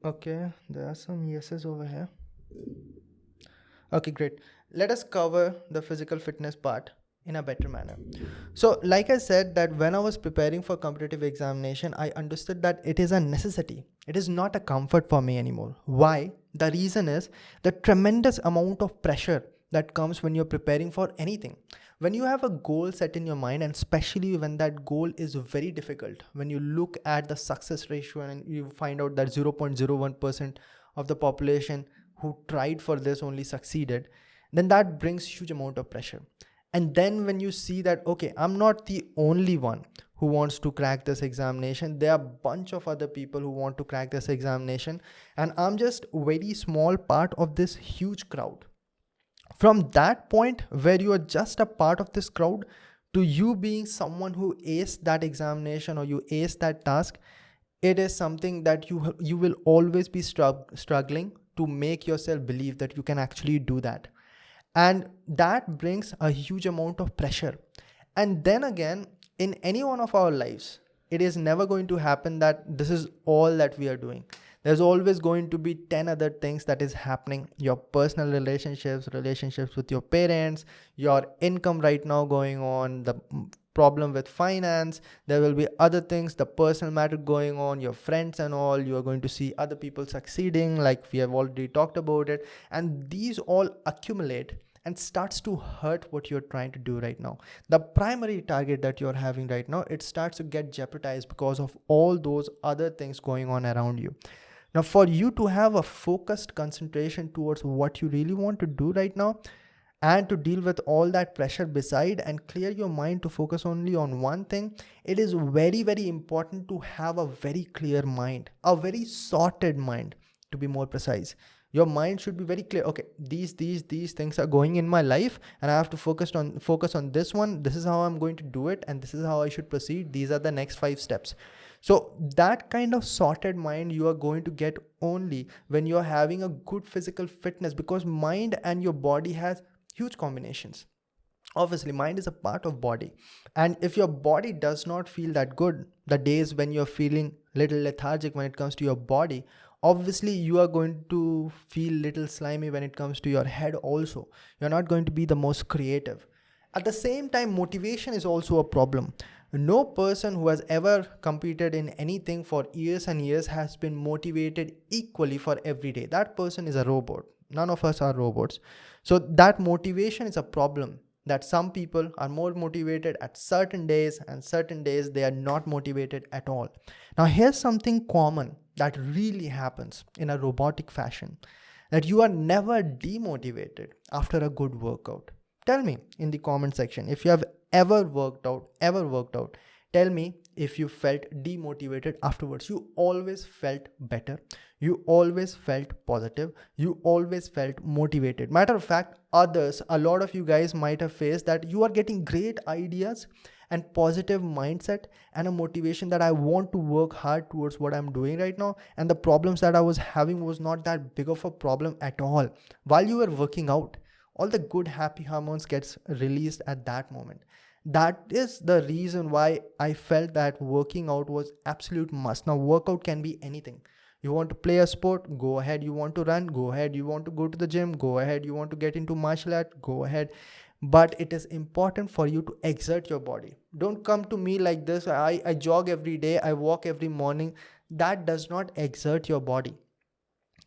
Okay, there are some yeses over here. Okay, great. Let us cover the physical fitness part in a better manner. So, like I said, that when I was preparing for competitive examination, I understood that it is a necessity. It is not a comfort for me anymore. Why? The reason is the tremendous amount of pressure that comes when you're preparing for anything. When you have a goal set in your mind, and especially when that goal is very difficult, when you look at the success ratio and you find out that 0.01% of the population who tried for this only succeeded, then that brings huge amount of pressure. And then when you see that, okay, I'm not the only one who wants to crack this examination, there are a bunch of other people who want to crack this examination, and I'm just a very small part of this huge crowd. From that point where you are just a part of this crowd to you being someone who aced that examination or you aced that task, it is something that you will always be struggling to make yourself believe that you can actually do that. And that brings a huge amount of pressure. And then again, in any one of our lives, it is never going to happen that this is all that we are doing. There's always going to be 10 other things that is happening: your personal relationships with your parents, your income right now going on, the problem with finance. There will be other things, the personal matter going on, your friends and all. You are going to see other people succeeding, like we have already talked about it, and these all accumulate and starts to hurt what you're trying to do right now. The primary target that you're having right now, it starts to get jeopardized because of all those other things going on around you. Now, for you to have a focused concentration towards what you really want to do right now, and to deal with all that pressure beside and clear your mind to focus only on one thing, it is very, very important to have a very clear mind, a very sorted mind, to be more precise. Your mind should be very clear. Okay, these things are going in my life, and I have to focus on this one. This is how I'm going to do it, and this is how I should proceed. These are the next 5 steps. So that kind of sorted mind you are going to get only when you're having a good physical fitness, because mind and your body has huge combinations. Obviously, mind is a part of body, and if your body does not feel that good, the days when you're feeling little lethargic when it comes to your body, obviously you are going to feel little slimy when it comes to your head also. You're not going to be the most creative. At the same time, motivation is also a problem. No person who has ever competed in anything for years and years has been motivated equally for every day. That person is a robot. None of us are robots. So that motivation is a problem, that some people are more motivated at certain days and certain days they are not motivated at all. Now, here's something common that really happens in a robotic fashion, that you are never demotivated after a good workout. Tell me in the comment section if you have ever worked out. Tell me if you felt demotivated afterwards. You always felt better. You always felt positive. You always felt motivated. Matter of fact, a lot of you guys might have faced that you are getting great ideas and positive mindset and a motivation that I want to work hard towards what I'm doing right now. And the problems that I was having was not that big of a problem at all. While you were working out, all the good happy hormones gets released at that moment. That is the reason why I felt that working out was absolute must. Now, workout can be anything. You want to play a sport, go ahead. You want to run, go ahead. You want to go to the gym, go ahead. You want to get into martial art, go ahead. But it is important for you to exert your body. Don't come to me like this: I jog every day, I walk every morning. That does not exert your body.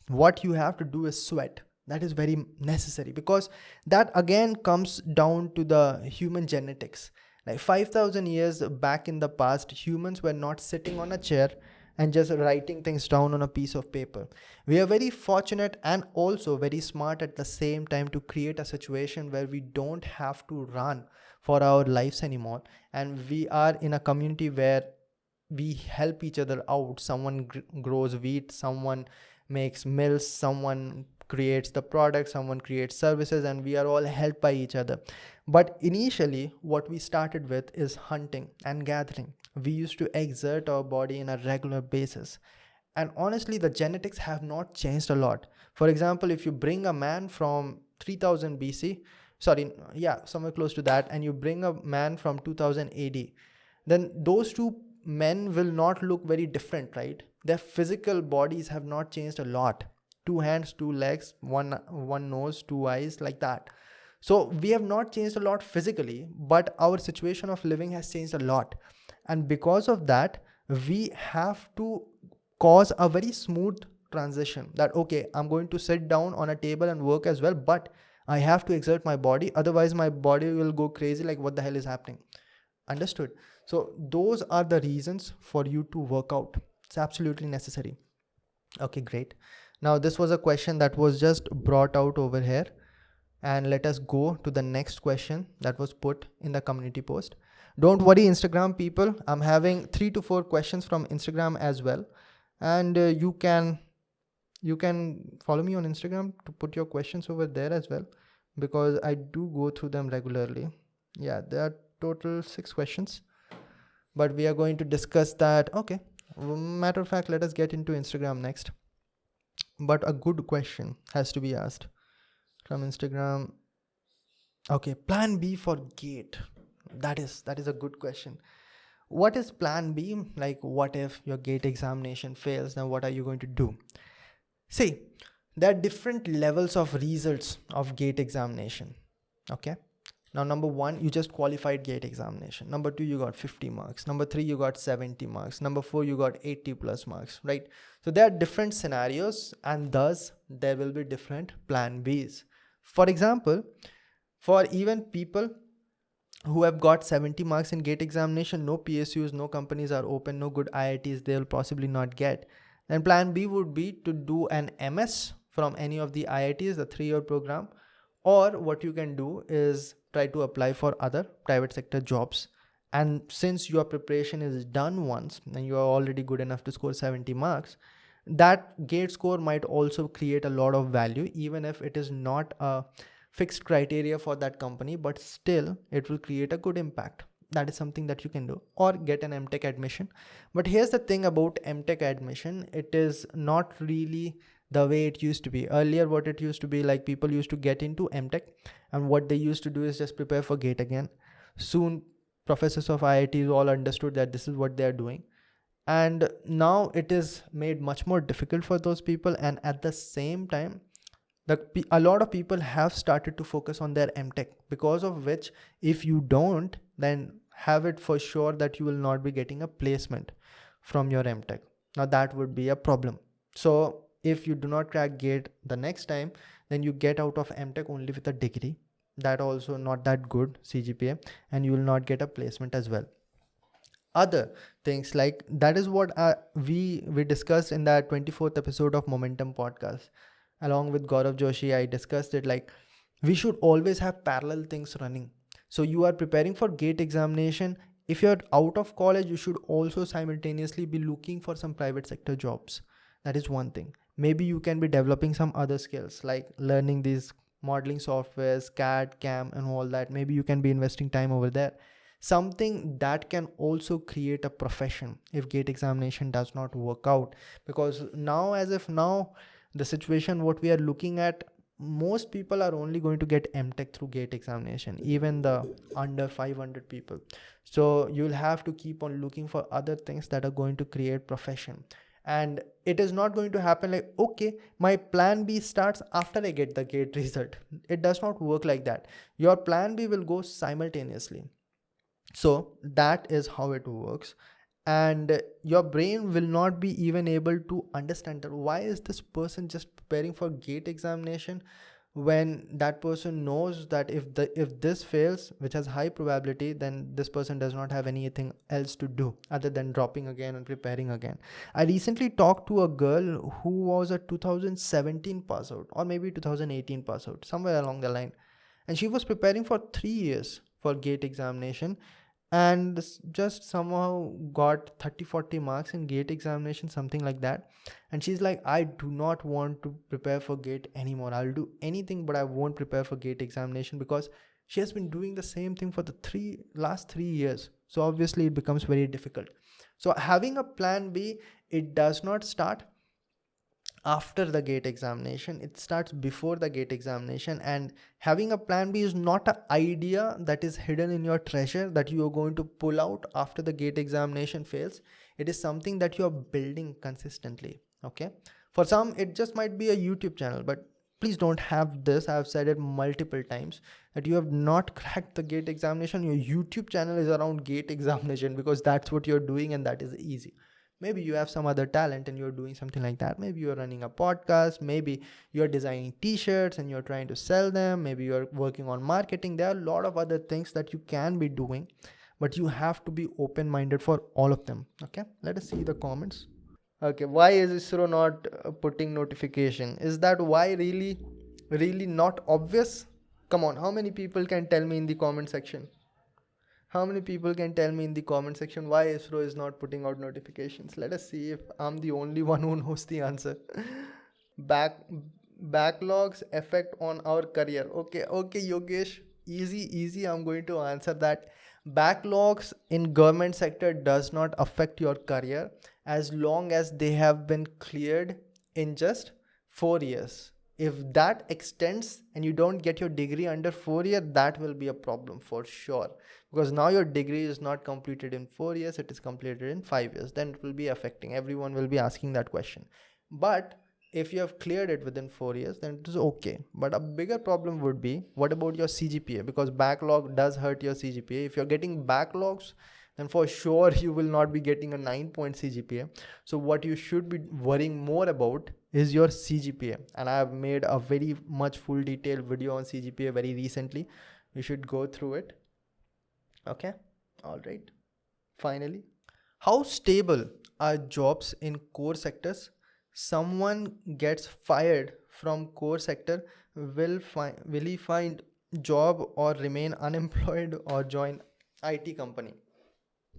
What you have to do is sweat. That is very necessary, because that again comes down to the human genetics. Like 5,000 years back in the past, humans were not sitting on a chair and just writing things down on a piece of paper. We are very fortunate and also very smart at the same time to create a situation where we don't have to run for our lives anymore, and we are in a community where we help each other out. Someone grows wheat, someone makes mills, someone creates the product, someone creates services, and we are all helped by each other. But initially, what we started with is hunting and gathering. We used to exert our body in a regular basis. And honestly, the genetics have not changed a lot. For example, if you bring a man from 3000 BC, sorry, yeah, somewhere close to that, and you bring a man from 2000 AD, then those two men will not look very different, right? Their physical bodies have not changed a lot. 2 hands, 2 legs, one nose, 2 eyes, like that. So we have not changed a lot physically, but our situation of living has changed a lot. And because of that, we have to cause a very smooth transition that, okay, I'm going to sit down on a table and work as well, but I have to exert my body. Otherwise, my body will go crazy, like, what the hell is happening? Understood? So those are the reasons for you to work out. It's absolutely necessary. Okay, great. Now, this was a question that was just brought out over here. And let us go to the next question that was put in the community post. Don't worry, Instagram people. I'm having 3 to 4 questions from Instagram as well. And you can follow me on Instagram to put your questions over there as well, because I do go through them regularly. Yeah, there are total 6 questions, but we are going to discuss that. Okay, matter of fact, let us get into Instagram next. But a good question has to be asked from Instagram. Okay, plan B for GATE. That is a good question. What is plan B? Like, what if your GATE examination fails? Then what are you going to do? See, there are different levels of results of GATE examination. Okay. Now, number 1, you just qualified GATE examination. Number 2, you got 50 marks. Number 3, you got 70 marks. Number 4, you got 80 plus marks, right? So there are different scenarios, and thus there will be different plan Bs. For example, for even people who have got 70 marks in GATE examination, no PSUs, no companies are open, no good IITs, they will possibly not get. Then plan B would be to do an MS from any of the IITs, the 3-year program, or what you can do is try to apply for other private sector jobs. And since your preparation is done once and you are already good enough to score 70 marks, that GATE score might also create a lot of value, even if it is not a fixed criteria for that company, but still it will create a good impact. That is something that you can do, or get an MTech admission. But here's the thing about MTech admission, it is not really the way it used to be. Earlier, what it used to be, like, people used to get into MTech and what they used to do is just prepare for GATE again. Soon professors of IITs all understood that this is what they are doing, and now it is made much more difficult for those people. And at the same time, a lot of people have started to focus on their MTech, because of which, if you don't, then have it for sure that you will not be getting a placement from your MTech. Now that would be a problem. So if you do not crack GATE the next time, then you get out of MTech only with a degree, that also not that good CGPA, and you will not get a placement as well. Other things, like, that is what we discussed in that 24th episode of Momentum podcast. Along with Gaurav Joshi, I discussed it, like, we should always have parallel things running. So you are preparing for GATE examination. If you're out of college, you should also simultaneously be looking for some private sector jobs. That is one thing. Maybe you can be developing some other skills, like learning these modeling softwares, CAD, CAM, and all that. Maybe you can be investing time over there. Something that can also create a profession if GATE examination does not work out. Because now, the situation what we are looking at, most people are only going to get MTech through GATE examination, even the under 500 people. So you'll have to keep on looking for other things that are going to create profession. And it is not going to happen like, okay, my plan B starts after I get the GATE result. It does not work like that. Your plan B will go simultaneously. So that is how it works. And your brain will not be even able to understand that why is this person just preparing for GATE examination, when that person knows that if this fails, which has high probability, then this person does not have anything else to do other than dropping again and preparing again. I recently talked to a girl who was a 2017 pass out, or maybe 2018 pass out, somewhere along the line, and she was preparing for 3 years for GATE examination, and just somehow got 30-40 marks in GATE examination, something like that. And she's like, I do not want to prepare for GATE anymore. I'll do anything, but I won't prepare for GATE examination, because she has been doing the same thing for the last 3 years. So obviously it becomes very difficult. So having a plan B, it does not start after the gate examination, it starts before the gate examination. And having a plan B is not an idea that is hidden in your treasure that you are going to pull out after the gate examination fails. It is something that you are building consistently. Okay, for some it just might be a YouTube channel, but please don't have this. I've said it multiple times that you have not cracked the gate examination. Your YouTube channel is around gate examination because that's what you're doing and that is easy. Maybe you have some other talent and you're doing something like that. Maybe you're running a podcast. Maybe you're designing t-shirts and you're trying to sell them. Maybe you're working on marketing. There are a lot of other things that you can be doing, but you have to be open-minded for all of them. Okay, let us see the comments. Okay, why is ISRO not putting notification? Is that why really not obvious? Come on, how many people can tell me in the comment section? How many people can tell me in the comment section why ISRO is not putting out notifications? Let us see if I'm the only one who knows the answer. Back Backlogs effect on our career. Okay, Yogesh, easy. I'm going to answer that. Backlogs in government sector does not affect your career as long as they have been cleared in just 4 years. If that extends and you don't get your degree under 4 years, that will be a problem for sure, because now your degree is not completed in 4 years, it is completed in 5 years. Then it will be affecting, everyone will be asking that question. But if you have cleared it within 4 years, then it is okay. But a bigger problem would be, what about your CGPA? Because backlog does hurt your CGPA. If you're getting backlogs, then for sure you will not be getting a 9-point CGPA. So what you should be worrying more about is your CGPA. And I have made a very much full detailed video on CGPA very recently. You should go through it. Okay, all right. Finally, how stable are jobs in core sectors? Someone gets fired from core sector, will he find job or remain unemployed or join IT company?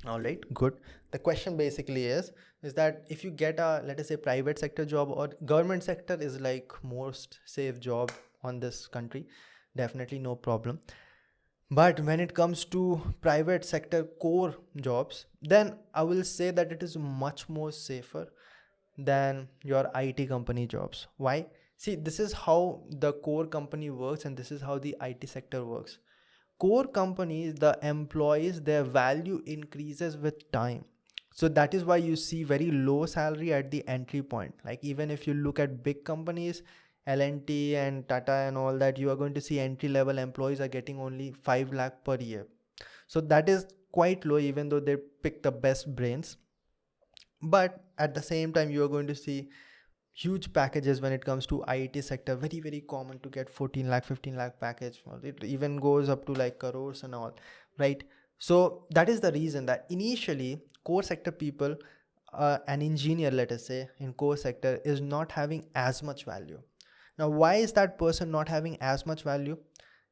All right, good. The question basically is that if you get a, let us say, private sector job, or government sector is like most safe job on this country, definitely no problem. But when it comes to private sector core jobs, then I will say that it is much more safer than your IT company jobs. Why? See, this is how the core company works and this is how the IT sector works. Core companies, the employees, their value increases with time. So that is why you see very low salary at the entry point. Like even if you look at big companies, L&T and Tata and all that, you are going to see entry level employees are getting only 5 lakh per year. So that is quite low, even though they pick the best brains. But at the same time, you are going to see huge packages when it comes to IT sector. Very common to get 14 lakh 15 lakh package. It even goes up to like crores and all, right? So that is the reason that initially core sector people, an engineer, let us say, in core sector is not having as much value. Now why is that person not having as much value?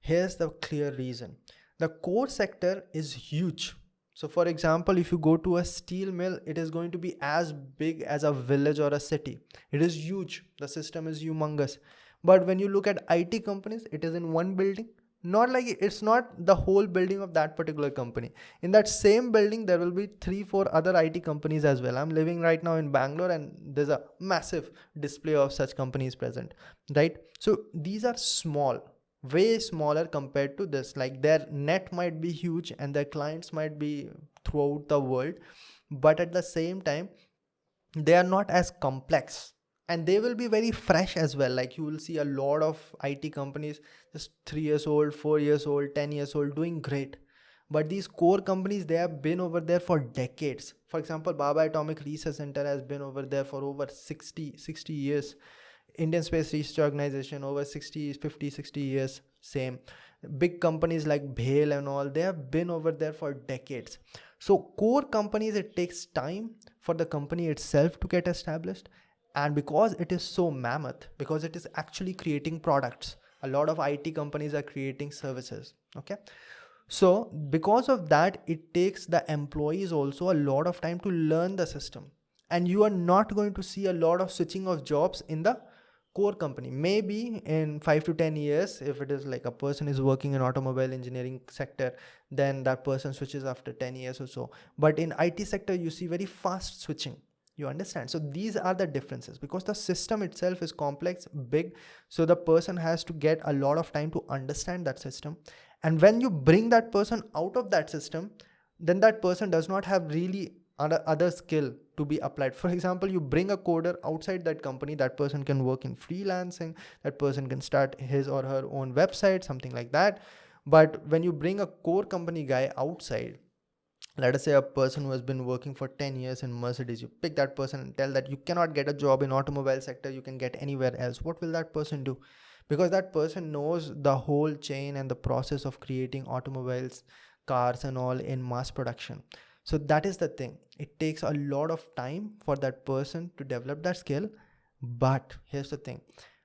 Here's the clear reason. The core sector is huge. So for example, if you go to a steel mill, it is going to be as big as a village or a city. It is huge. The system is humongous. But when you look at IT companies, it is in one building. Not like it's not the whole building of that particular company. In that same building, there will be 3-4 other IT companies as well. I'm living right now in Bangalore and there's a massive display of such companies present, right? So these are small, way smaller compared to this. Like their net might be huge and their clients might be throughout the world, but at the same time they are not as complex and they will be very fresh as well. Like you will see a lot of IT companies just 3 years old, 4 years old, 10 years old doing great. But these core companies, they have been over there for decades. For example, Baba Atomic Research Center has been over there for over 60 years. Indian Space Research Organization over 60 years, same. Big companies like BHEL and all, they have been over there for decades. So core companies, it takes time for the company itself to get established. And because it is so mammoth, because it is actually creating products, a lot of IT companies are creating services. Okay. So because of that, it takes the employees also a lot of time to learn the system. And you are not going to see a lot of switching of jobs in the core company. Maybe in 5 to 10 years, if it is like a person is working in automobile engineering sector, then that person switches after 10 years or so. But in IT sector, you see very fast switching. You understand? So these are the differences, because the system itself is complex, big. So the person has to get a lot of time to understand that system. And when you bring that person out of that system, then that person does not have really other skill to be applied. For example, you bring a coder outside that company, that person can work in freelancing, that person can start his or her own website, something like that. But when you bring a core company guy outside, let us say a person who has been working for 10 years in Mercedes, you pick that person and tell that you cannot get a job in automobile sector, you can get anywhere else. What will that person do? Because that person knows the whole chain and the process of creating automobiles, cars and all in mass production. So that is the thing, it takes a lot of time for that person to develop that skill. But here's the thing,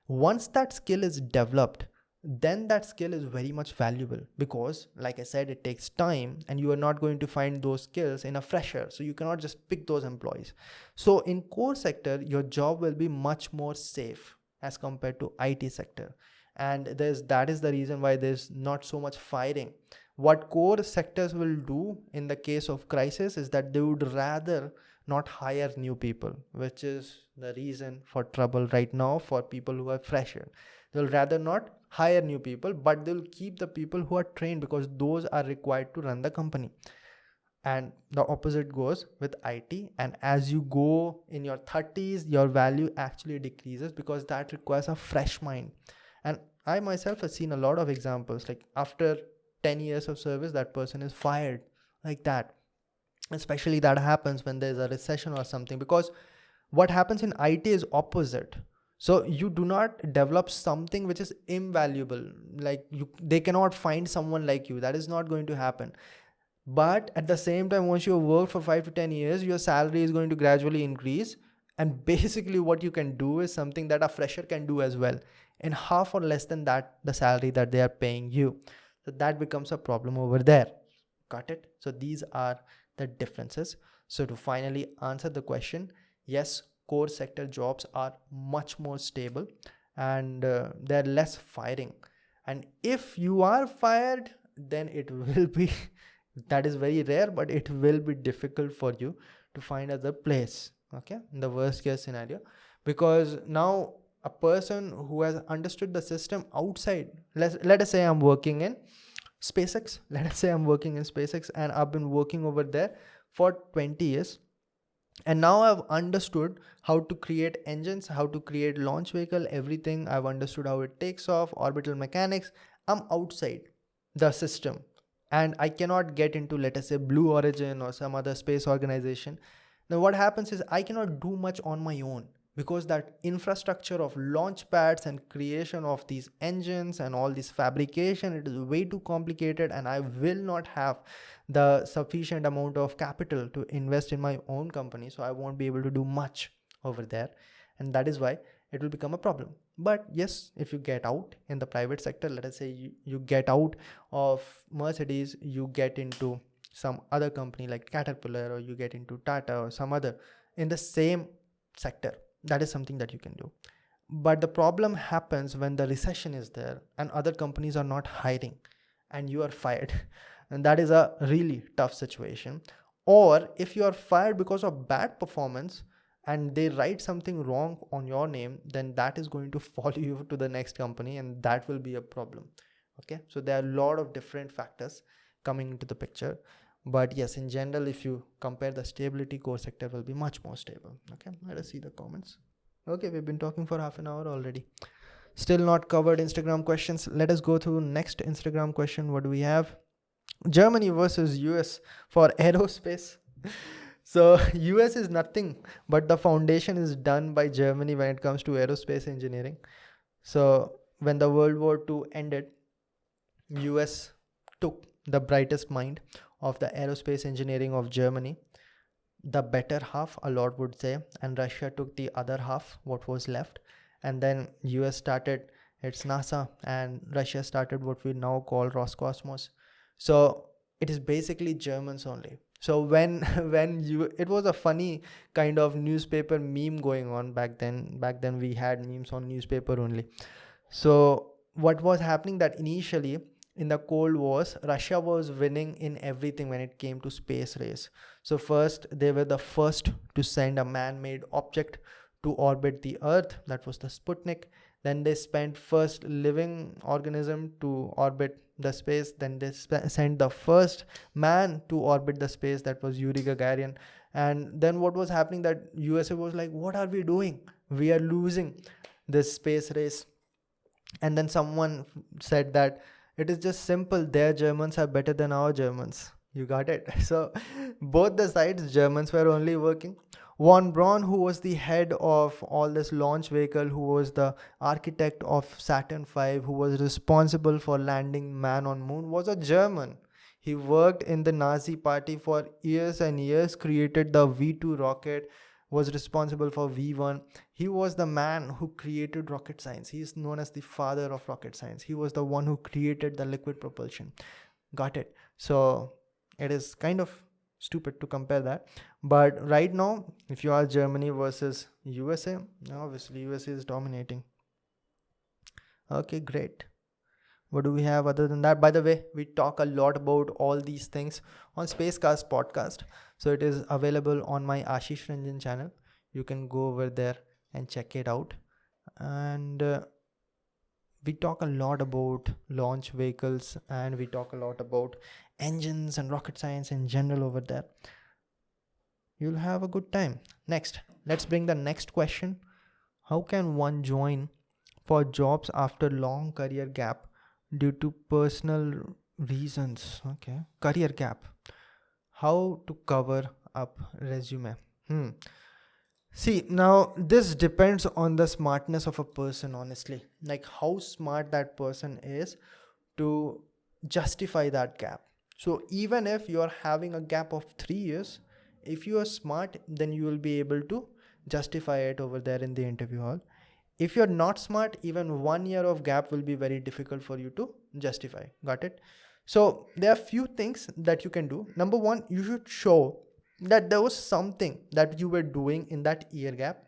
once that skill is developed, then that skill is very much valuable, because like I said, it takes time and you are not going to find those skills in a fresher, so you cannot just pick those employees. So in core sector, your job will be much more safe as compared to IT sector, and that is the reason why there's not so much firing. What core sectors will do in the case of crisis is that they would rather not hire new people, which is the reason for trouble right now for people who are fresher. They'll rather not hire new people, but they'll keep the people who are trained, because those are required to run the company. And the opposite goes with IT. And as you go in your 30s, your value actually decreases, because that requires a fresh mind. And I myself have seen a lot of examples, like after 10 years of service, that person is fired like that. Especially that happens when there's a recession or something, because what happens in IT is opposite. So you do not develop something which is invaluable, like they cannot find someone like you, that is not going to happen. But at the same time, once you work for 5 to 10 years, your salary is going to gradually increase, and basically what you can do is something that a fresher can do as well, in half or less than that the salary that they are paying you. So that becomes a problem over there. Got it? So these are the differences. So to finally answer the question, yes, core sector jobs are much more stable, and they're less firing. And if you are fired, then it will be that is very rare, but it will be difficult for you to find other place, okay, in the worst case scenario. Because now a person who has understood the system outside, let us say I'm working in SpaceX. Let us say I'm working in SpaceX and I've been working over there for 20 years. And now I've understood how to create engines, how to create launch vehicle, everything. I've understood how it takes off, orbital mechanics. I'm outside the system and I cannot get into, let us say, Blue Origin or some other space organization. Now what happens is I cannot do much on my own, because that infrastructure of launch pads and creation of these engines and all this fabrication, it is way too complicated, and I will not have the sufficient amount of capital to invest in my own company, so I won't be able to do much over there, and that is why it will become a problem. But yes, if you get out in the private sector, let us say you get out of Mercedes, you get into some other company like Caterpillar, or you get into Tata or some other in the same sector, that is something that you can do. But the problem happens when the recession is there and other companies are not hiring and you are fired. And that is a really tough situation. Or if you are fired because of bad performance and they write something wrong on your name, then that is going to follow you to the next company, and that will be a problem. Okay, so there are a lot of different factors coming into the picture. But yes, in general, if you compare the stability, core sector will be much more stable. Okay, let us see the comments. Okay, we've been talking for half an hour already. Still not covered Instagram questions. Let us go through next Instagram question. What do we have? Germany versus US for aerospace. So US is nothing, but the foundation is done by Germany when it comes to aerospace engineering. So when the World War II ended, US took the brightest mind of the aerospace engineering of Germany, the better half, a lot would say, and Russia took the other half, what was left. And then US started its NASA, and Russia started what we now call Roscosmos. So it is basically Germans only. So when it was a funny kind of newspaper meme going on back then we had memes on newspaper only. So what was happening, that initially in the Cold Wars, Russia was winning in everything when it came to space race. So first, they were the first to send a man-made object to orbit the Earth. That was the Sputnik. Then they spent first living organism to orbit the space. Then they sent the first man to orbit the space. That was Yuri Gagarin. And then what was happening, that USA was like, what are we doing? We are losing this space race. And then someone said that it is just simple, their Germans are better than our Germans. You got it. So both the sides, Germans were only working. Von Braun, who was the head of all this launch vehicle, who was the architect of Saturn V, who was responsible for landing man on moon, was a German. He worked in the Nazi party for years and years, created the V2 rocket, was responsible for V1. He was the man who created rocket science. He is known as the father of rocket science. He was the one who created the liquid propulsion. Got it? So it is kind of stupid to compare that. But right now, if you are Germany versus USA, obviously USA is dominating. Okay, great. What do we have other than that? By the way, we talk a lot about all these things on Spacecast podcast. So it is available on my Ashish Ranjan channel. You can go over there and check it out. And we talk a lot about launch vehicles, and we talk a lot about engines and rocket science in general over there. You'll have a good time. Next, let's bring the next question. How can one join for jobs after long career gap due to personal reasons? Okay, career gap. How to cover up resume? See, now this depends on the smartness of a person, honestly. Like how smart that person is to justify that gap. So even if you are having a gap of 3 years, if you are smart, then you will be able to justify it over there in the interview hall. If you're not smart, even 1 year of gap will be very difficult for you to justify. Got it? So there are few things that you can do. Number one, you should show that there was something that you were doing in that year gap,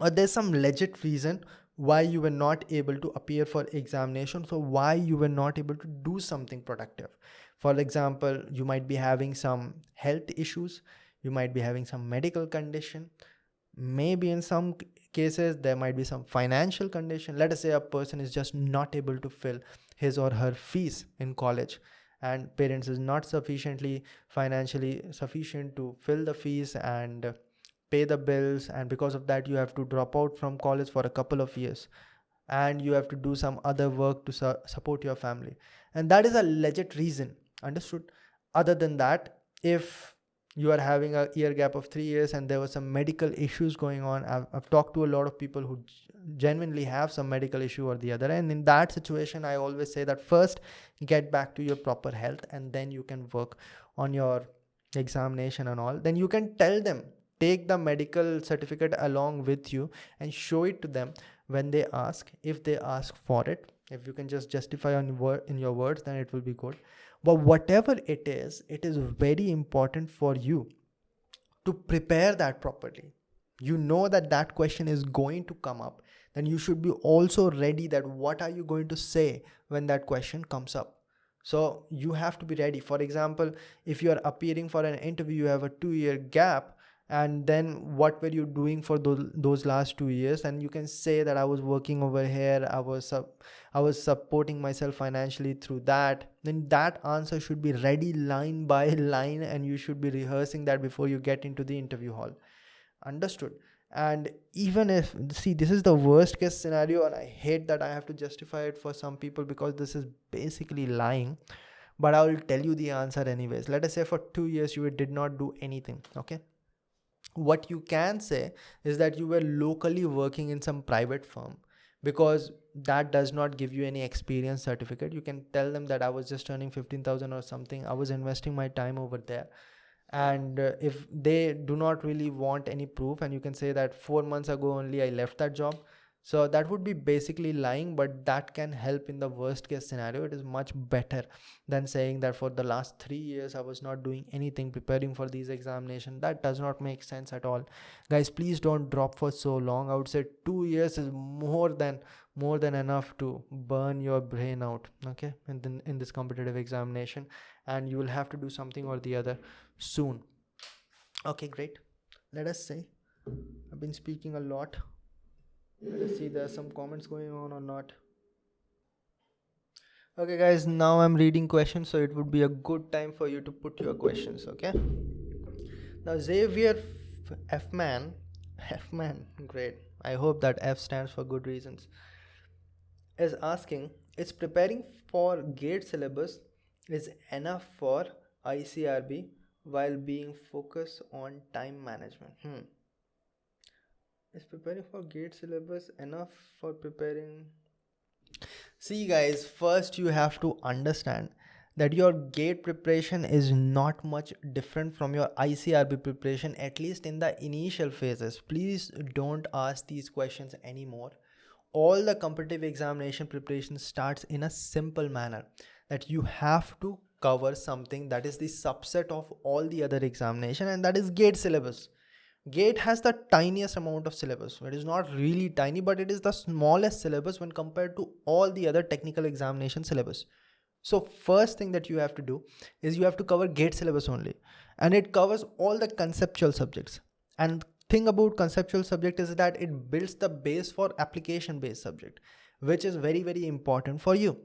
or there's some legit reason why you were not able to appear for examination. So why you were not able to do something productive. For example, you might be having some health issues, you might be having some medical condition, maybe in some cases there might be some financial condition. Let us say a person is just not able to fill his or her fees in college, and parents is not sufficiently financially sufficient to fill the fees and pay the bills, and because of that you have to drop out from college for a couple of years, and you have to do some other work to support your family, and that is a legit reason. Understood? Other than that, if you are having a year gap of 3 years and there were some medical issues going on, I've talked to a lot of people who genuinely have some medical issue or the other, and in that situation I always say that first get back to your proper health, and then you can work on your examination and all. Then you can tell them, take the medical certificate along with you and show it to them when they ask, if they ask for it. If you can just justify in your words, then it will be good. But whatever it is very important for you to prepare that properly. You know that that question is going to come up, then you should be also ready that what are you going to say when that question comes up. So you have to be ready. For example, if you are appearing for an interview, you have a 2-year gap, and then what were you doing for those last 2 years, and you can say that I was working over here, I was supporting myself financially through that. Then that answer should be ready line by line, and you should be rehearsing that before you get into the interview hall. Understood? And even if, see, this is the worst case scenario, and I hate that I have to justify it for some people because this is basically lying, but I will tell you the answer anyways. Let us say for 2 years you did not do anything. Okay, what you can say is that you were locally working in some private firm, because that does not give you any experience certificate. You can tell them that I was just earning 15,000 or something, I was investing my time over there. And if they do not really want any proof, and you can say that 4 months ago only I left that job, So that would be basically lying, but that can help in the worst case scenario. It is much better than saying that for the last 3 years I was not doing anything preparing for these examinations. That does not make sense at all. Guys, please don't drop for so long. I would say 2 years is more than enough to burn your brain out, okay, in this competitive examination, and you will have to do something or the other soon. Okay, great. Let us see. I've been speaking a lot. Let us see, there's some comments going on or not. Okay guys, now I'm reading questions, so it would be a good time for you to put your questions. Okay, now Xavier Fman, great, I hope that F stands for good reasons, is asking, is preparing for GATE syllabus is enough for ICRB while being focused on time management? Is preparing for GATE syllabus enough for preparing? See guys, first you have to understand that your GATE preparation is not much different from your ICRB preparation, at least in the initial phases. Please don't ask these questions anymore. All the competitive examination preparation starts in a simple manner, that you have to cover something that is the subset of all the other examination, and that is GATE syllabus. GATE has the tiniest amount of syllabus. It is not really tiny, but it is the smallest syllabus when compared to all the other technical examination syllabus. So first thing that you have to do is you have to cover GATE syllabus only, and it covers all the conceptual subjects. And thing about conceptual subject is that it builds the base for application based subject, which is very, very important for you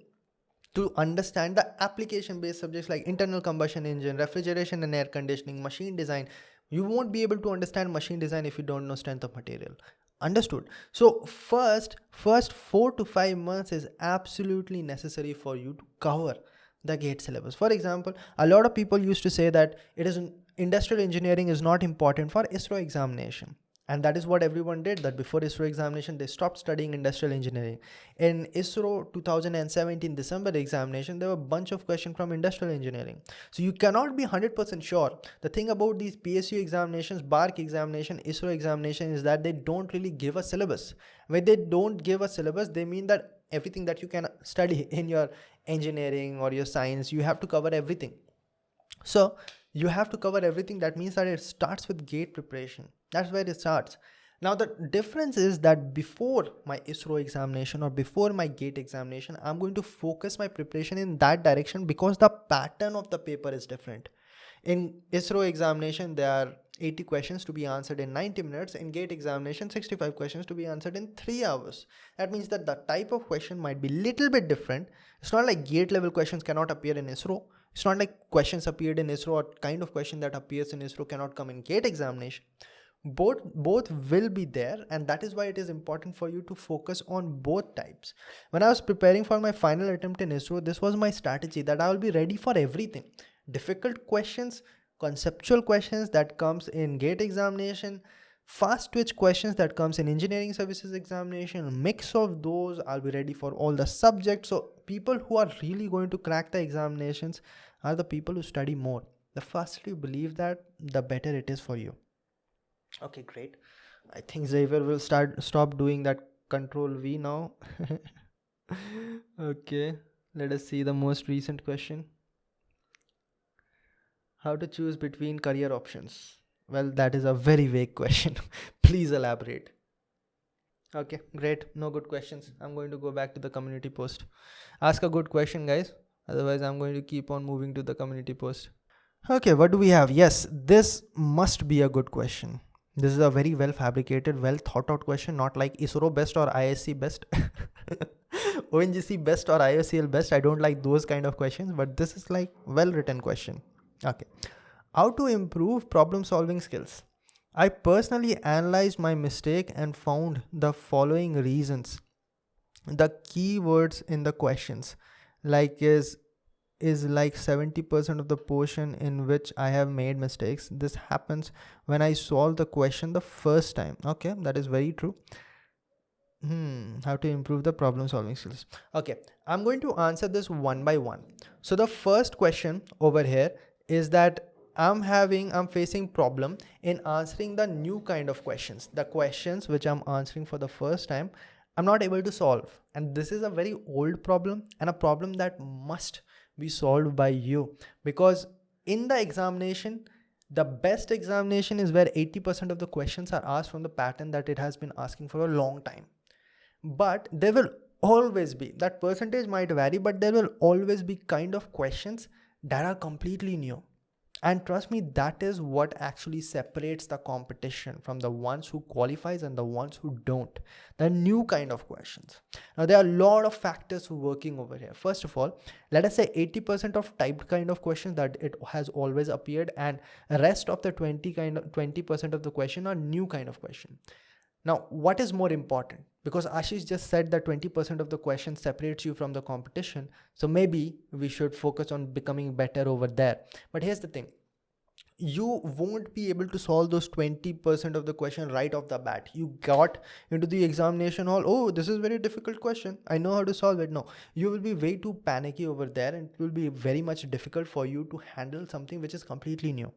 to understand the application based subjects like internal combustion engine, refrigeration and air conditioning, machine design. You won't be able to understand machine design if you don't know strength of material. Understood? So first 4 to 5 months is absolutely necessary for you to cover the GATE syllabus. For example, a lot of people used to say that industrial engineering is not important for ISRO examination. And that is what everyone did, that before ISRO examination, they stopped studying industrial engineering. In ISRO 2017 December examination, there were a bunch of questions from industrial engineering. So you cannot be 100% sure. The thing about these PSU examinations, BARC examination, ISRO examination is that they don't really give a syllabus. When they don't give a syllabus, they mean that everything that you can study in your engineering or your science, you have to cover everything. So you have to cover everything. That means that it starts with GATE preparation. That's where it starts. Now the difference is that before my ISRO examination or before my GATE examination, I'm going to focus my preparation in that direction because the pattern of the paper is different. In ISRO examination, there are 80 questions to be answered in 90 minutes. In GATE examination, 65 questions to be answered in 3 hours. That means that the type of question might be little bit different. It's not like GATE level questions cannot appear in ISRO. It's not like questions appeared in ISRO or kind of question that appears in ISRO cannot come in GATE examination. Both will be there, and that is why it is important for you to focus on both types. When I was preparing for my final attempt in ISRO, this was my strategy, that I will be ready for everything. Difficult questions, conceptual questions that comes in GATE examination, fast twitch questions that comes in engineering services examination, mix of those. I'll be ready for all the subjects. So people who are really going to crack the examinations are the people who study more. The faster you believe that, the better it is for you. Okay, great. I think Xavier will stop doing that Control V now. Okay, let us see the most recent question. How to choose between career options? Well, that is a very vague question. Please elaborate. Okay, great. No good questions. I'm going to go back to the community post. Ask a good question, guys. Otherwise, I'm going to keep on moving to the community post. Okay, what do we have? Yes, this must be a good question. This is a very well fabricated, well thought out question, not like ISRO best or ISC best, ONGC best or IOCL best. I don't like those kind of questions, but this is like well written question. Okay. How to improve problem solving skills? I personally analyzed my mistake and found the following reasons. The keywords in the questions like is like 70% of the portion in which I have made mistakes. This happens when I solve the question the first time. Okay, that is very true. How to improve the problem solving skills? Okay, I'm going to answer this one by one. So the first question over here is that I'm facing problem in answering the new kind of questions. The questions which I'm answering for the first time, I'm not able to solve. And this is a very old problem and a problem that must be solved by you, because in the examination, the best examination is where 80% of the questions are asked from the pattern that it has been asking for a long time. But there will always be, that percentage might vary, but there will always be kind of questions that are completely new. And trust me, that is what actually separates the competition from the ones who qualifies and the ones who don't. The new kind of questions. Now, there are a lot of factors working over here. First of all, let us say 80% of typed kind of questions that it has always appeared, and rest of the 20% of the question are new kind of question. Now, what is more important? Because Ashish just said that 20% of the question separates you from the competition. So maybe we should focus on becoming better over there. But here's the thing. You won't be able to solve those 20% of the question right off the bat. You got into the examination hall. Oh, this is a very difficult question. I know how to solve it. No, you will be way too panicky over there, and it will be very much difficult for you to handle something which is completely new.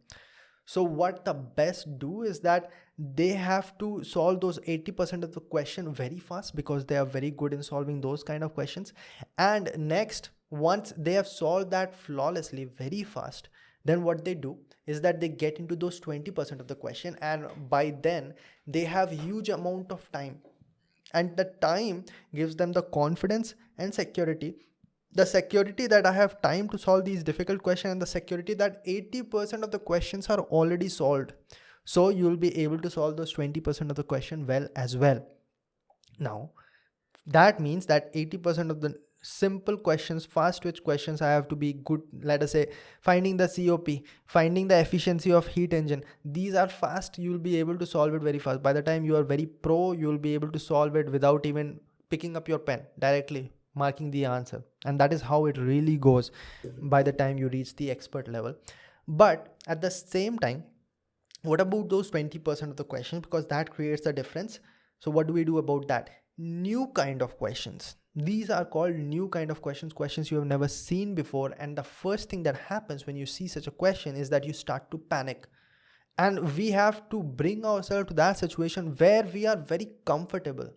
So what the best do is that they have to solve those 80% of the question very fast, because they are very good in solving those kind of questions. And next, once they have solved that flawlessly very fast, then what they do is that they get into those 20% of the question, and by then they have huge amount of time, and the time gives them the confidence and security. The security that I have time to solve these difficult questions, and the security that 80% of the questions are already solved. So you'll be able to solve those 20% of the question well as well. Now, that means that 80% of the simple questions, fast twitch questions, I have to be good. Let us say finding the COP, finding the efficiency of heat engine. These are fast. You'll be able to solve it very fast. By the time you are very pro, you'll be able to solve it without even picking up your pen, directly marking the answer. And that is how it really goes by the time you reach the expert level. But at the same time, what about those 20% of the questions? Because that creates the difference. So what do we do about that? New kind of questions. These are called new kind of questions, questions you have never seen before. And the first thing that happens when you see such a question is that you start to panic. And we have to bring ourselves to that situation where we are very comfortable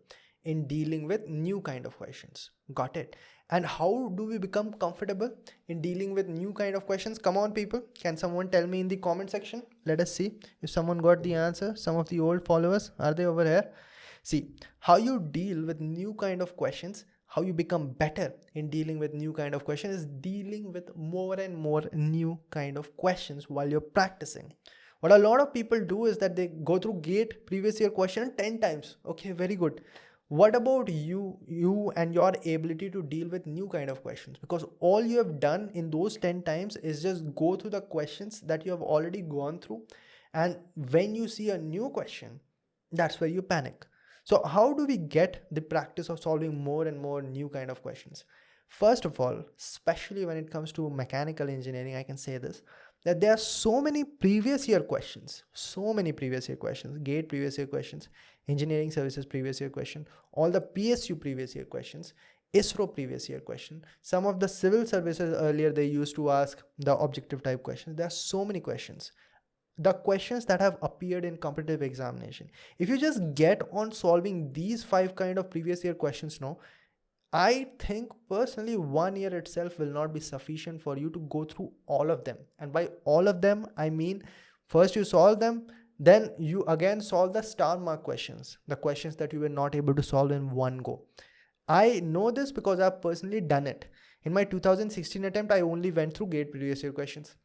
in dealing with new kind of questions. Got it? And how do we become comfortable in dealing with new kind of questions? Come on, people. Can someone tell me in the comment section? Let us see if someone got the answer. Some of the old followers, are they over here? See, how you deal with new kind of questions, how you become better in dealing with new kind of questions is dealing with more and more new kind of questions while you're practicing. What a lot of people do is that they go through GATE previous year question 10 times. Okay, very good. What about you and your ability to deal with new kind of questions? Because all you have done in those 10 times is just go through the questions that you have already gone through. And when you see a new question, that's where you panic. So how do we get the practice of solving more and more new kind of questions? First of all, especially when it comes to mechanical engineering, I can say this, that there are so many previous year questions, GATE previous year questions, engineering services previous year question, all the PSU previous year questions, ISRO previous year question, some of the civil services earlier they used to ask the objective type questions. There are so many questions. The questions that have appeared in competitive examination. If you just get on solving these 5 kind of previous year questions now, I think personally 1 year itself will not be sufficient for you to go through all of them. And by all of them, I mean first you solve them, then you again solve the star mark questions, the questions that you were not able to solve in one go. I know this because I've personally done it. In my 2016 attempt, I only went through GATE previous year questions.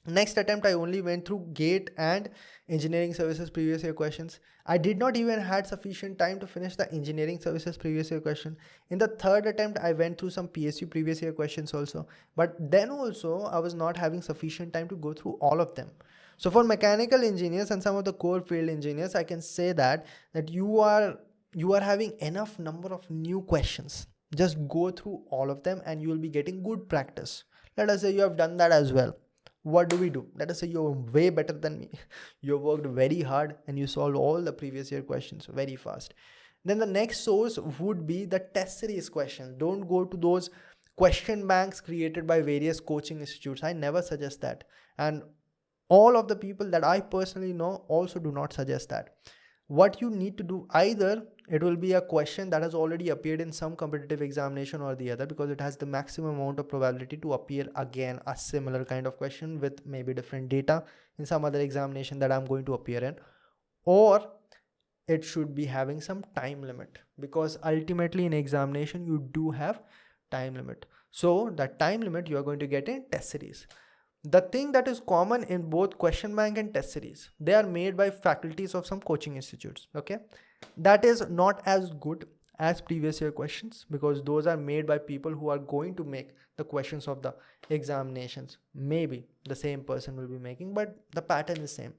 Next attempt, I only went through GATE and engineering services previous year questions. I did not even had sufficient time to finish the engineering services previous year question. In the third attempt, I went through some PSU previous year questions also. But then also, I was not having sufficient time to go through all of them. So for mechanical engineers and some of the core field engineers, I can say that you are having enough number of new questions. Just go through all of them and you will be getting good practice. Let us say you have done that as well. What do? Let us say you're way better than me. You worked very hard and you solved all the previous year questions very fast. Then the next source would be the test series questions. Don't go to those question banks created by various coaching institutes. I never suggest that. And all of the people that I personally know also do not suggest that. What you need to do, either it will be a question that has already appeared in some competitive examination or the other, because it has the maximum amount of probability to appear again a similar kind of question with maybe different data in some other examination that I'm going to appear in. Or it should be having some time limit, because ultimately in examination you do have time limit. So that time limit you are going to get in test series. The thing that is common in both question bank and test series, they are made by faculties of some coaching institutes. Okay, that is not as good as previous year questions, because those are made by people who are going to make the questions of the examinations. Maybe the same person will be making, but the pattern is same.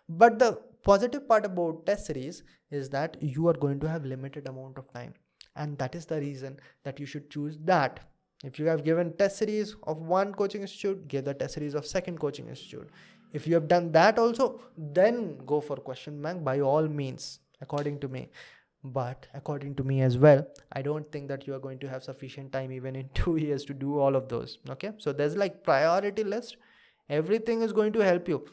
But the positive part about test series is that you are going to have limited amount of time, and that is the reason that you should choose that. If you have given test series of one coaching institute, give the test series of second coaching institute. If you have done that also, then go for question bank by all means, according to me. But according to me as well, I don't think that you are going to have sufficient time even in 2 years to do all of those. Okay, so there's like priority list. Everything is going to help you.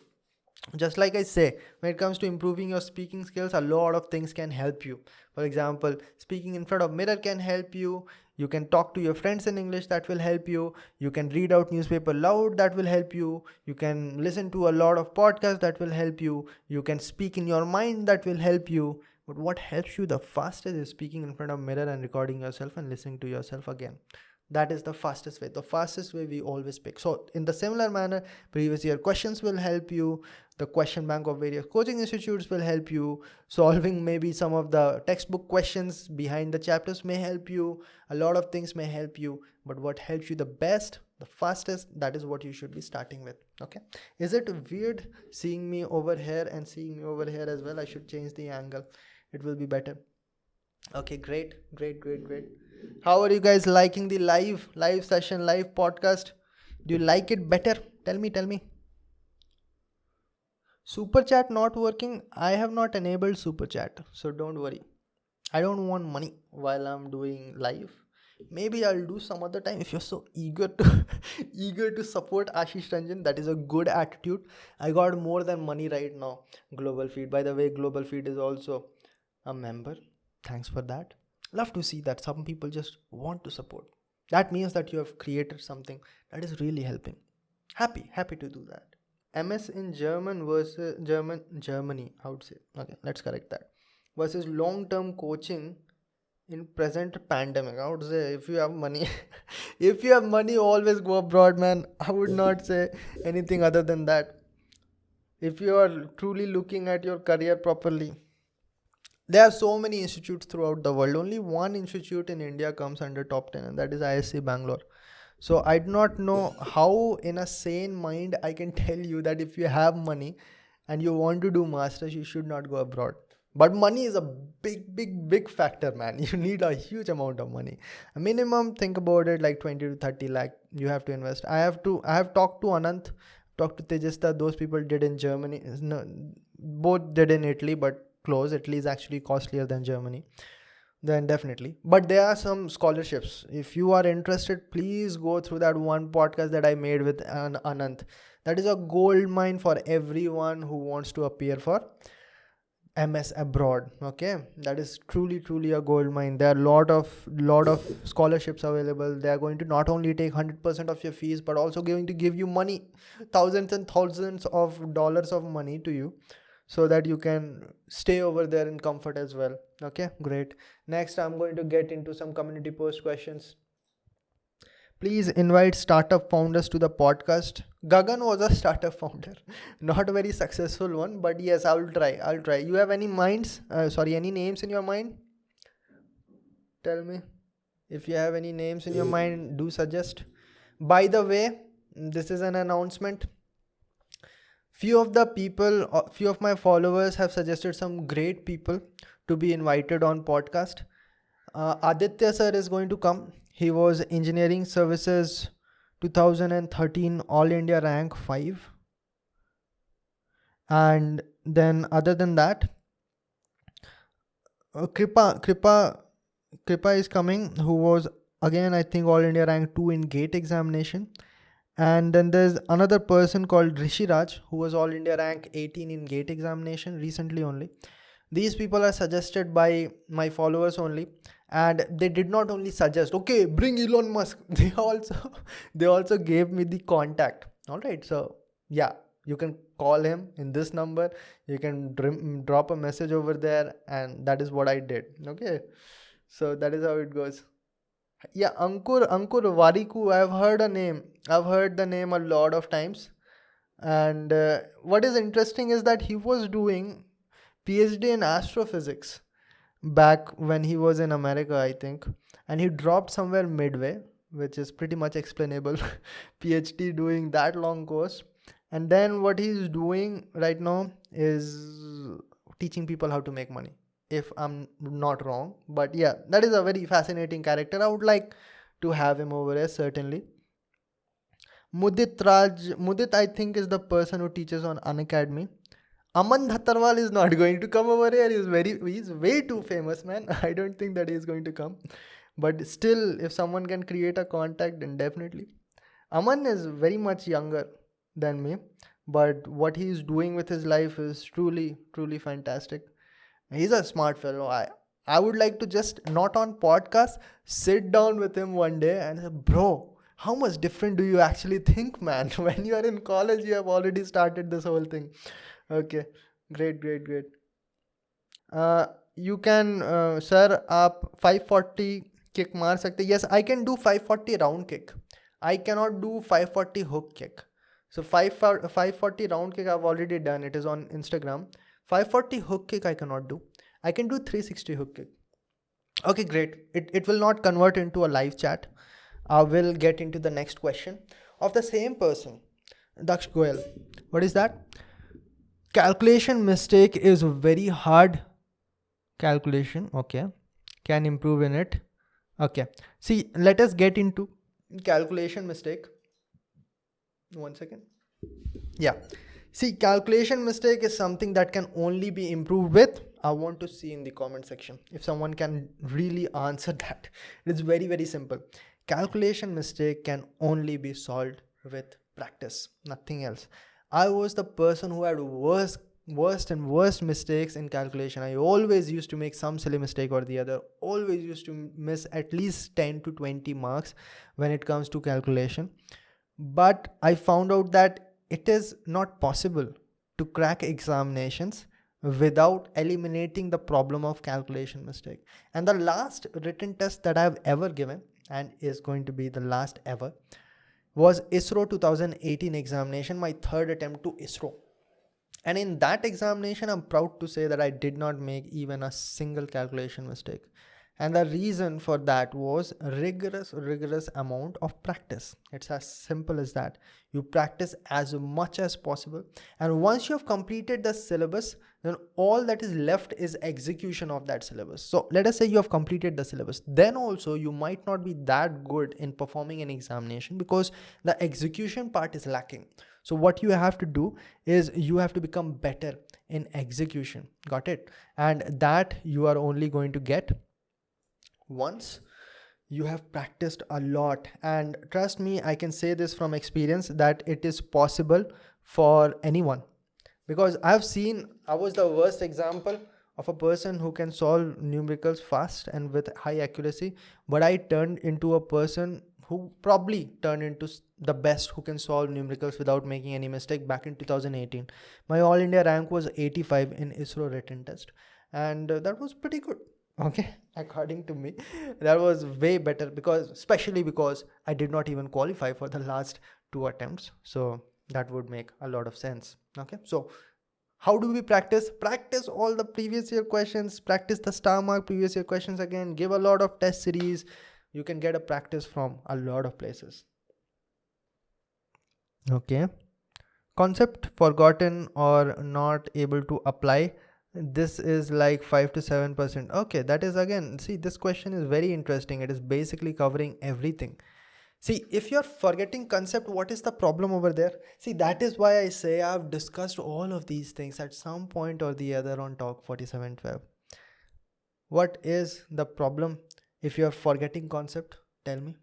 Just like I say, when it comes to improving your speaking skills, a lot of things can help you. For example, speaking in front of mirror can help you. You can talk to your friends in English, that will help you. You can read out newspaper loud, that will help you. You can listen to a lot of podcasts, that will help you. You can speak in your mind, that will help you. But what helps you the fastest is speaking in front of mirror and recording yourself and listening to yourself again. That is the fastest way. The fastest way we always pick. So in the similar manner, previous year questions will help you. The question bank of various coaching institutes will help you. Solving maybe some of the textbook questions behind the chapters may help you. A lot of things may help you. But what helps you the best, the fastest, that is what you should be starting with. Okay. Is it weird seeing me over here and seeing me over here as well? I should change the angle. It will be better. Okay, great. How are you guys liking the live session, live podcast? Do you like it better? Tell me. Super chat not working. I have not enabled super chat, so don't worry. I don't want money while I'm doing live. Maybe I'll do some other time if you're so eager to eager to support Ashish Ranjan. That is a good attitude. I got more than money right now. Global Feed. By the way, Global Feed is also a member. Thanks for that. Love to see that some people just want to support. That means that you have created something that is really helping. Happy to do that. MS in German versus Germany, I would say. Okay, let's correct that. Versus long-term coaching in present pandemic. I would say if you have money, if you have money, always go abroad, man. I would not say anything other than that. If you are truly looking at your career properly, there are so many institutes throughout the world. Only one institute in India comes under top 10, and that is ISC Bangalore. So I do not know how in a sane mind I can tell you that if you have money and you want to do masters, you should not go abroad. But money is a big factor, man. You need a huge amount of money. A minimum, think about it, like 20 to 30 lakh you have to invest. I have talked to Anant, talked to Tejasta. Those people did in Germany. No, both did in Italy, but close. Italy is actually costlier than Germany. Then definitely. But there are some scholarships. If you are interested, please go through that one podcast that I made with Anant. That is a gold mine for everyone who wants to appear for MS abroad. Okay, that is truly a gold mine. There are lot of scholarships available. They are going to not only take 100% of your fees, but also going to give you money, thousands and thousands of dollars of money to you, so that you can stay over there in comfort as well. Okay, great. Next, I'm going to get into some community post questions. Please invite startup founders to the podcast. Gagan was a startup founder, not a very successful one, but yes, I'll try. You have any any names in your mind? Tell me. If you have any names in your mind, do suggest. By the way, this is an announcement. Few of my followers have suggested some great people to be invited on podcast. Aditya sir is going to come. He was engineering services 2013 All India rank 5. And then other than that, Kripa is coming, who was again I think All India rank 2 in GATE examination. And then there's another person called Rishi Raj, who was All India rank 18 in GATE examination recently only. These people are suggested by my followers only, and they did not only suggest, okay, bring Elon Musk. They also gave me the contact. All right, so yeah, you can call him in this number. You can drop a message over there, and that is what I did. Okay, so that is how it goes. Yeah, Ankur Wariku. I've heard the name a lot of times. And what is interesting is that he was doing PhD in astrophysics back when he was in America, I think, and he dropped somewhere midway, which is pretty much explainable. PhD doing that long course, and then what he's doing right now is teaching people how to make money, if I'm not wrong. But yeah, that is a very fascinating character. I would like to have him over here, certainly. Mudit, I think, is the person who teaches on Unacademy. Aman Dhattarwal is not going to come over here. He's way too famous, man. I don't think that he's going to come. But still, if someone can create a contact, then definitely. Aman is very much younger than me, but what he's doing with his life is truly, truly fantastic. He's a smart fellow. I would like to just, not on podcast, sit down with him one day and say, bro, how much different do you actually think, man? When you are in college, you have already started this whole thing. Okay, great, great, great. uh, you can, sir, आप 540 kick मार सकते. Yes, I can do 540 round kick. I cannot do 540 hook kick. So 540 round kick I've already done. It is on Instagram. 540 hook kick I cannot do. I can do 360 hook kick. Okay, great. It will not convert into a live chat. I will get into the next question of the same person, Daksh Goyal. What is that? Calculation mistake is very hard. Calculation, okay. Can improve in it. Okay. See, let us get into calculation mistake. 1 second. Yeah. See, calculation mistake is something that can only be improved with. I want to see in the comment section if someone can really answer that. It's very, very simple. Calculation mistake can only be solved with practice, nothing else. I was the person who had worst mistakes in calculation. I always used to make some silly mistake or the other. Always used to miss at least 10 to 20 marks when it comes to calculation. But I found out that it is not possible to crack examinations without eliminating the problem of calculation mistake. And the last written test that I've ever given, and is going to be the last ever, was ISRO 2018 examination, my third attempt to ISRO. And in that examination, I'm proud to say that I did not make even a single calculation mistake. And the reason for that was rigorous amount of practice. It's as simple as that. You practice as much as possible. And once you have completed the syllabus, then all that is left is execution of that syllabus. So let us say you have completed the syllabus. Then also you might not be that good in performing an examination because the execution part is lacking. So what you have to do is you have to become better in execution. Got it? And that you are only going to get once you have practiced a lot. And trust me, I can say this from experience that it is possible for anyone, because I was the worst example of a person who can solve numericals fast and with high accuracy, but I turned into a person who probably turned into the best who can solve numericals without making any mistake back in 2018. My all India rank was 85 in ISRO written test, and that was pretty good. Okay, according to me, that was way better, especially because I did not even qualify for the last 2 attempts. So that would make a lot of sense. Okay, so how do we practice? Practice all the previous year questions, practice the star mark previous year questions again, give a lot of test series. You can get a practice from a lot of places. Okay, concept forgotten or not able to apply. This is like 5 to 7%. Okay, that is, again, see, this question is very interesting. It is basically covering everything. See, if you're forgetting concept, what is the problem over there? See, that is why I say I've discussed all of these things at some point or the other on Talk 4712. What is the problem if you're forgetting concept? Tell me.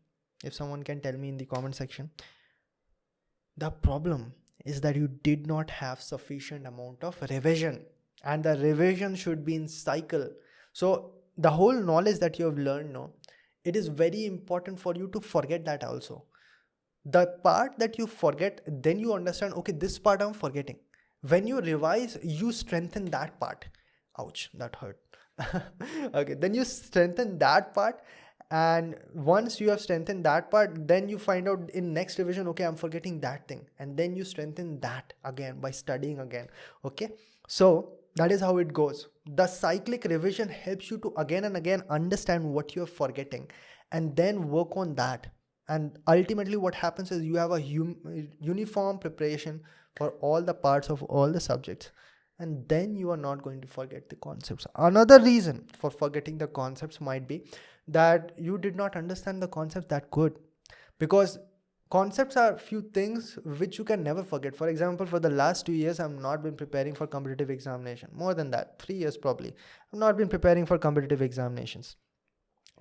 If someone can tell me in the comment section. The problem is that you did not have sufficient amount of revision. and the revision should be in cycle. So the whole knowledge that you have learned, no, it is very important for you to forget that also. The part that you forget, then you understand, okay, this part I'm forgetting. When you revise, you strengthen that part. Ouch, that hurt. Okay, then you strengthen that part, and once you have strengthened that part, then you find out in next revision, okay, I'm forgetting that thing, and then you strengthen that again by studying again. Okay, so that is how it goes. The cyclic revision helps you to again and again understand what you're forgetting, and then work on that. And ultimately what happens is you have a uniform preparation for all the parts of all the subjects, and then you are not going to forget the concepts. Another reason for forgetting the concepts might be that you did not understand the concepts that good, because concepts are few things which you can never forget. For example, for the last 2 years I've not been preparing for competitive examination. More than that, 3 years probably, I've not been preparing for competitive examinations,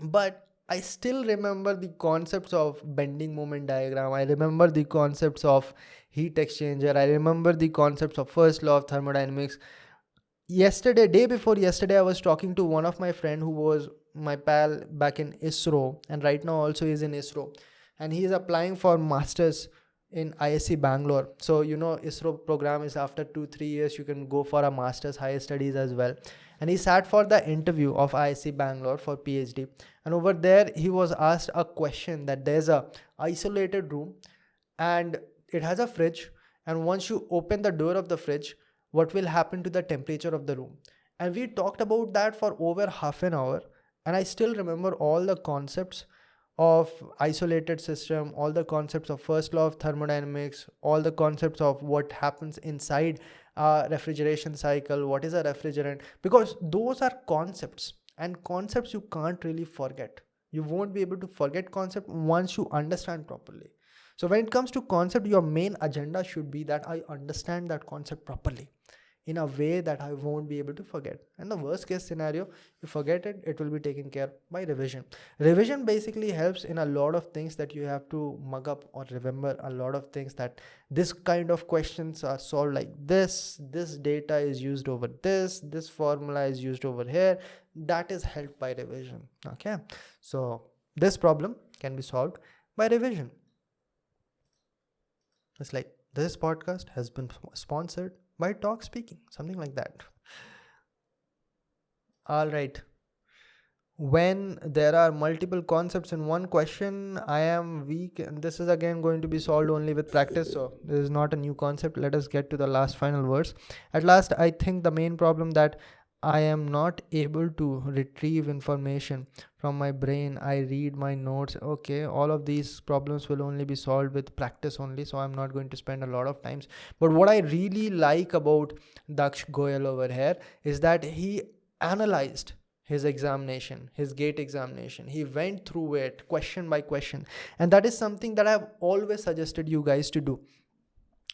but I still remember the concepts of bending moment diagram. I remember the concepts of heat exchanger. I remember the concepts of first law of thermodynamics. Yesterday, day before yesterday, I was talking to one of my friend who was my pal back in ISRO, and right now also is in ISRO, and he is applying for masters in ISC Bangalore. So ISRO program is after 2-3 years you can go for a master's higher studies as well. And he sat for the interview of ISC Bangalore for PhD, and over there he was asked a question that there's a isolated room and it has a fridge, and once you open the door of the fridge, what will happen to the temperature of the room. And we talked about that for over half an hour, and I still remember all the concepts of isolated system, all the concepts of first law of thermodynamics, all the concepts of what happens inside a refrigeration cycle, what is a refrigerant, because those are concepts, and concepts you can't really forget. You won't be able to forget concept once you understand properly. So when it comes to concept, your main agenda should be that I understand that concept properly in a way that I won't be able to forget. And the worst case scenario, you forget it, it will be taken care by revision. Revision basically helps in a lot of things that you have to mug up or remember a lot of things, that this kind of questions are solved like this data is used over this formula is used over here. That is helped by revision. Okay, so this problem can be solved by revision. It's like this podcast has been sponsored by Talk Speaking, something like that. All right. When there are multiple concepts in one question, I am weak, and this is again going to be solved only with practice. So this is not a new concept. Let us get to the last final verse. At last, I think the main problem that I am not able to retrieve information from my brain. I read my notes. Okay, all of these problems will only be solved with practice only. So I'm not going to spend a lot of times. But what I really like about Daksh Goyal over here is that he analyzed his examination, his GATE examination. He went through it question by question. And that is something that I've always suggested you guys to do.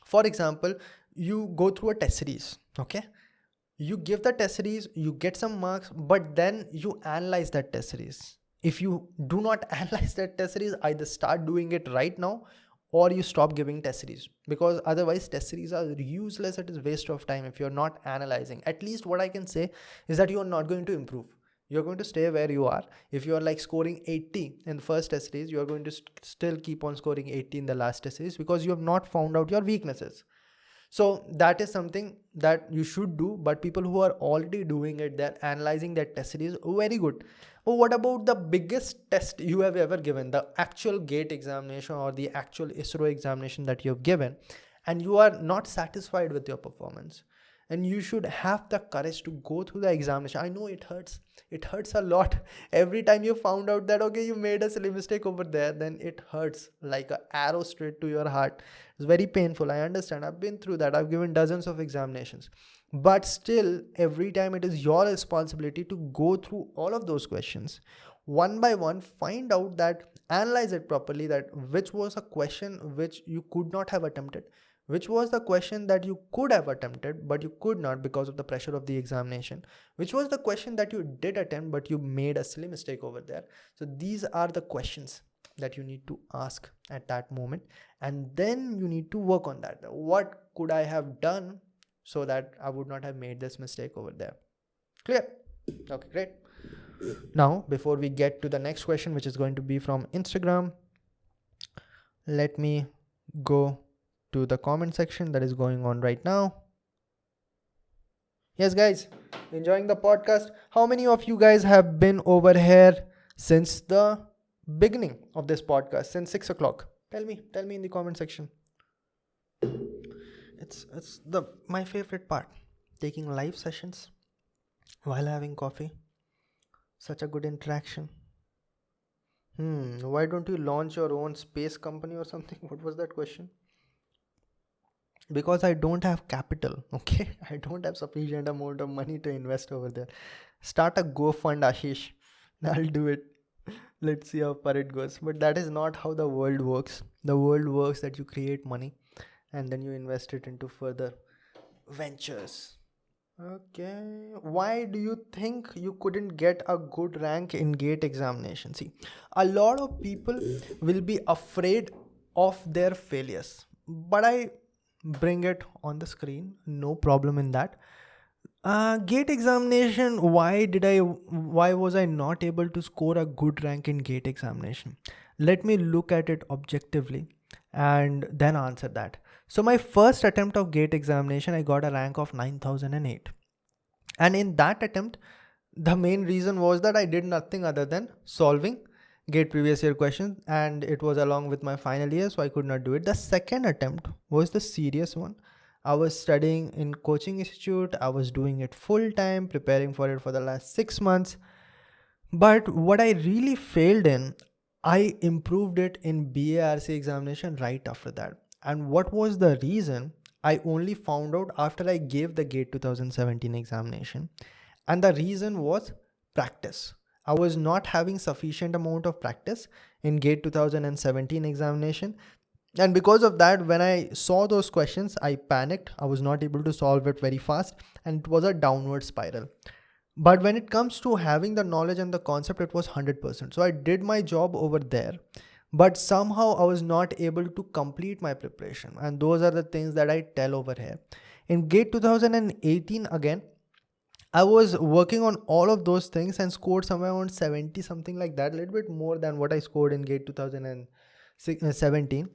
For example, you go through a test series, okay? You give the test series, you get some marks, but then you analyze that test series. If you do not analyze that test series, either start doing it right now or you stop giving test series, because otherwise test series are useless. It is waste of time if you're not analyzing. At least what I can say is that you're not going to improve. You're going to stay where you are. If you're like scoring 80 in the first test series, you're going to still keep on scoring 80 in the last test series, because you have not found out your weaknesses. So that is something that you should do. But people who are already doing it, they're analyzing their test series, very good. But what about the biggest test you have ever given, the actual GATE examination or the actual ISRO examination that you have given, and you are not satisfied with your performance? And you should have the courage to go through the examination. I know it hurts. It hurts a lot. Every time you found out that, okay, you made a silly mistake over there, then it hurts like an arrow straight to your heart. It's very painful. I understand. I've been through that. I've given dozens of examinations. But still, every time it is your responsibility to go through all of those questions one by one, find out that, analyze it properly, that which was a question which you could not have attempted, which was the question that you could have attempted but you could not because of the pressure of the examination, which was the question that you did attempt but you made a silly mistake over there. So these are the questions that you need to ask at that moment, and then you need to work on that. What could I have done so that I would not have made this mistake over there. Clear? Okay, great. Now, before we get to the next question, which is going to be from Instagram, let me go to the comment section that is going on right now. Yes, guys, enjoying the podcast. How many of you guys have been over here since the beginning of this podcast, since 6 o'clock? Tell me in the comment section. It's my favorite part, taking live sessions while having coffee. Such a good interaction. Why don't you launch your own space company or something? What was that question? Because I don't have capital, okay? I don't have sufficient amount of money to invest over there. Start a GoFund, Ashish. I'll do it. Let's see how far it goes. But that is not how the world works. The world works that you create money and then you invest it into further ventures. Okay. Why do you think you couldn't get a good rank in GATE examination? See, a lot of people will be afraid of their failures. But I bring it on the screen. No problem in that. GATE examination, why was I not able to score a good rank in GATE examination? Let me look at it objectively and then answer that. So my first attempt of GATE examination, I got a rank of 9008. And in that attempt, the main reason was that I did nothing other than solving GATE previous year questions, and it was along with my final year, so I could not do it. The second attempt was the serious one. I was studying in coaching institute. I was doing it full time, preparing for it for the last 6 months. But what I really failed in, I improved it in BARC examination right after that. And what was the reason? I only found out after I gave the GATE 2017 examination. And the reason was practice. I was not having sufficient amount of practice in GATE 2017 examination. And because of that, when I saw those questions, I panicked. I was not able to solve it very fast, and it was a downward spiral. But when it comes to having the knowledge and the concept, it was 100%. So I did my job over there, but somehow I was not able to complete my preparation. And those are the things that I tell over here. In GATE 2018, again, I was working on all of those things and scored somewhere around 70, something like that, a little bit more than what I scored in GATE 2017.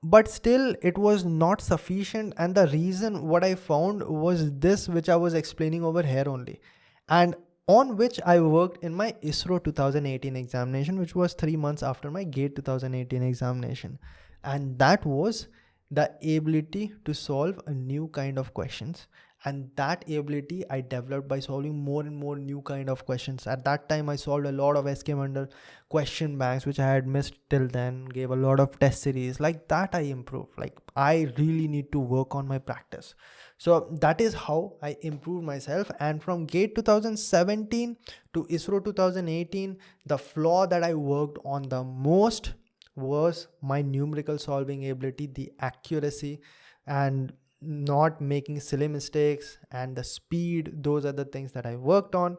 But still, it was not sufficient. And the reason what I found was this, which I was explaining over here only, and on which I worked in my ISRO 2018 examination, which was 3 months after my GATE 2018 examination. And that was the ability to solve a new kind of questions. And that ability I developed by solving more and more new kind of questions. At that time, I solved a lot of SK Mandal question banks, which I had missed till then, gave a lot of test series. Like that, I improved. Like I really need to work on my practice. So that is how I improved myself. And from GATE 2017 to ISRO 2018, the flaw that I worked on the most was my numerical solving ability, the accuracy, and not making silly mistakes, and the speed. Those are the things that I worked on.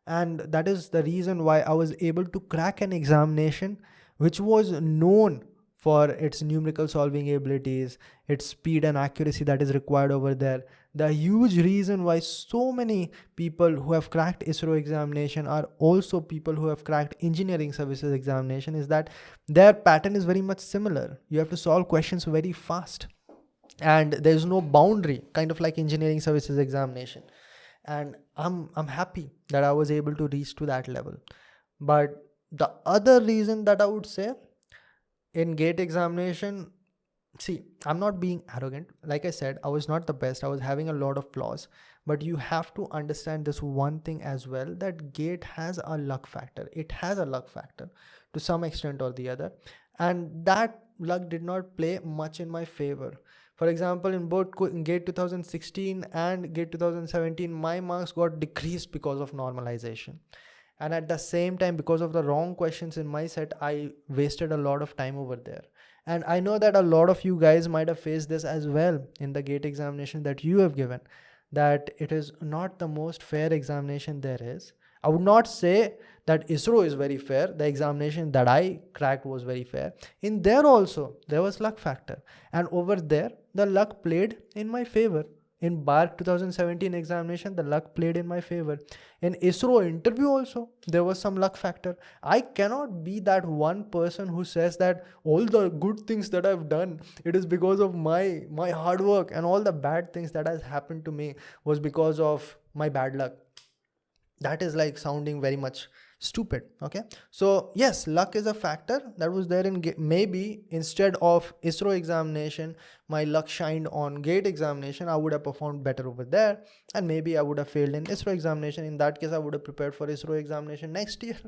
And that is the reason why I was able to crack an examination which was known for its numerical solving abilities, its speed and accuracy that is required over there. The huge reason why so many people who have cracked ISRO examination are also people who have cracked engineering services examination is that their pattern is very much similar. You have to solve questions very fast, and there's no boundary, kind of like engineering services examination. And I'm happy that I was able to reach to that level. But the other reason that I would say in GATE examination, see, I'm not being arrogant. Like I said, I was not the best. I was having a lot of flaws. But you have to understand this one thing as well, that GATE has a luck factor. It has a luck factor to some extent or the other. And that luck did not play much in my favor. For example, in both GATE 2016 and GATE 2017, my marks got decreased because of normalization. And at the same time, because of the wrong questions in my set, I wasted a lot of time over there. And I know that a lot of you guys might have faced this as well in the GATE examination that you have given, that it is not the most fair examination there is. I would not say that ISRO is very fair. The examination that I cracked was very fair. In there also, there was luck factor. And over there, the luck played in my favor. In BARC 2017 examination, the luck played in my favor. In ISRO interview also, there was some luck factor. I cannot be that one person who says that all the good things that I've done, it is because of my hard work, and all the bad things that has happened to me was because of my bad luck. That is like sounding very much stupid. Okay, so yes, luck is a factor that was there in maybe instead of ISRO examination, my luck shined on GATE examination, I would have performed better over there, and maybe I would have failed in ISRO examination. In that case, I would have prepared for ISRO examination next year.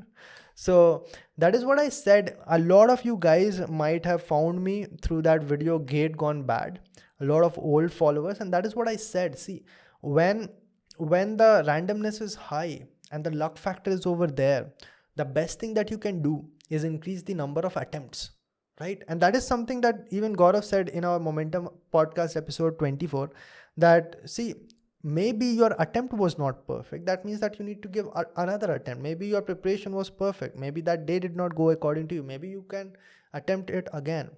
So that is what I said. A lot of you guys might have found me through that video GATE Gone Bad, a lot of old followers, and that is what I said. See, when the randomness is high and the luck factor is over there, the best thing that you can do is increase the number of attempts, right? And that is something that even Gaurav said in our Momentum podcast episode 24, that see, maybe your attempt was not perfect. That means that you need to give another attempt. Maybe your preparation was perfect. Maybe that day did not go according to you. Maybe you can attempt it again.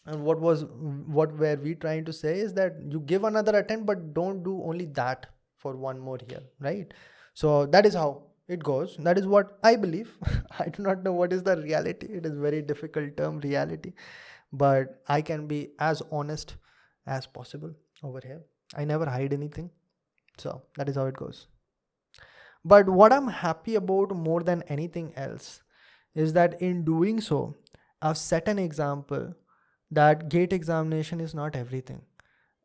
And what were we trying to say is that you give another attempt, but don't do only that for one more year, right? So that is how it goes. That is what I believe. I do not know what is the reality. It is very difficult term, reality, but I can be as honest as possible over here. I never hide anything. So that is how it goes. But what I'm happy about more than anything else is that in doing so, I've set an example that GATE examination is not everything.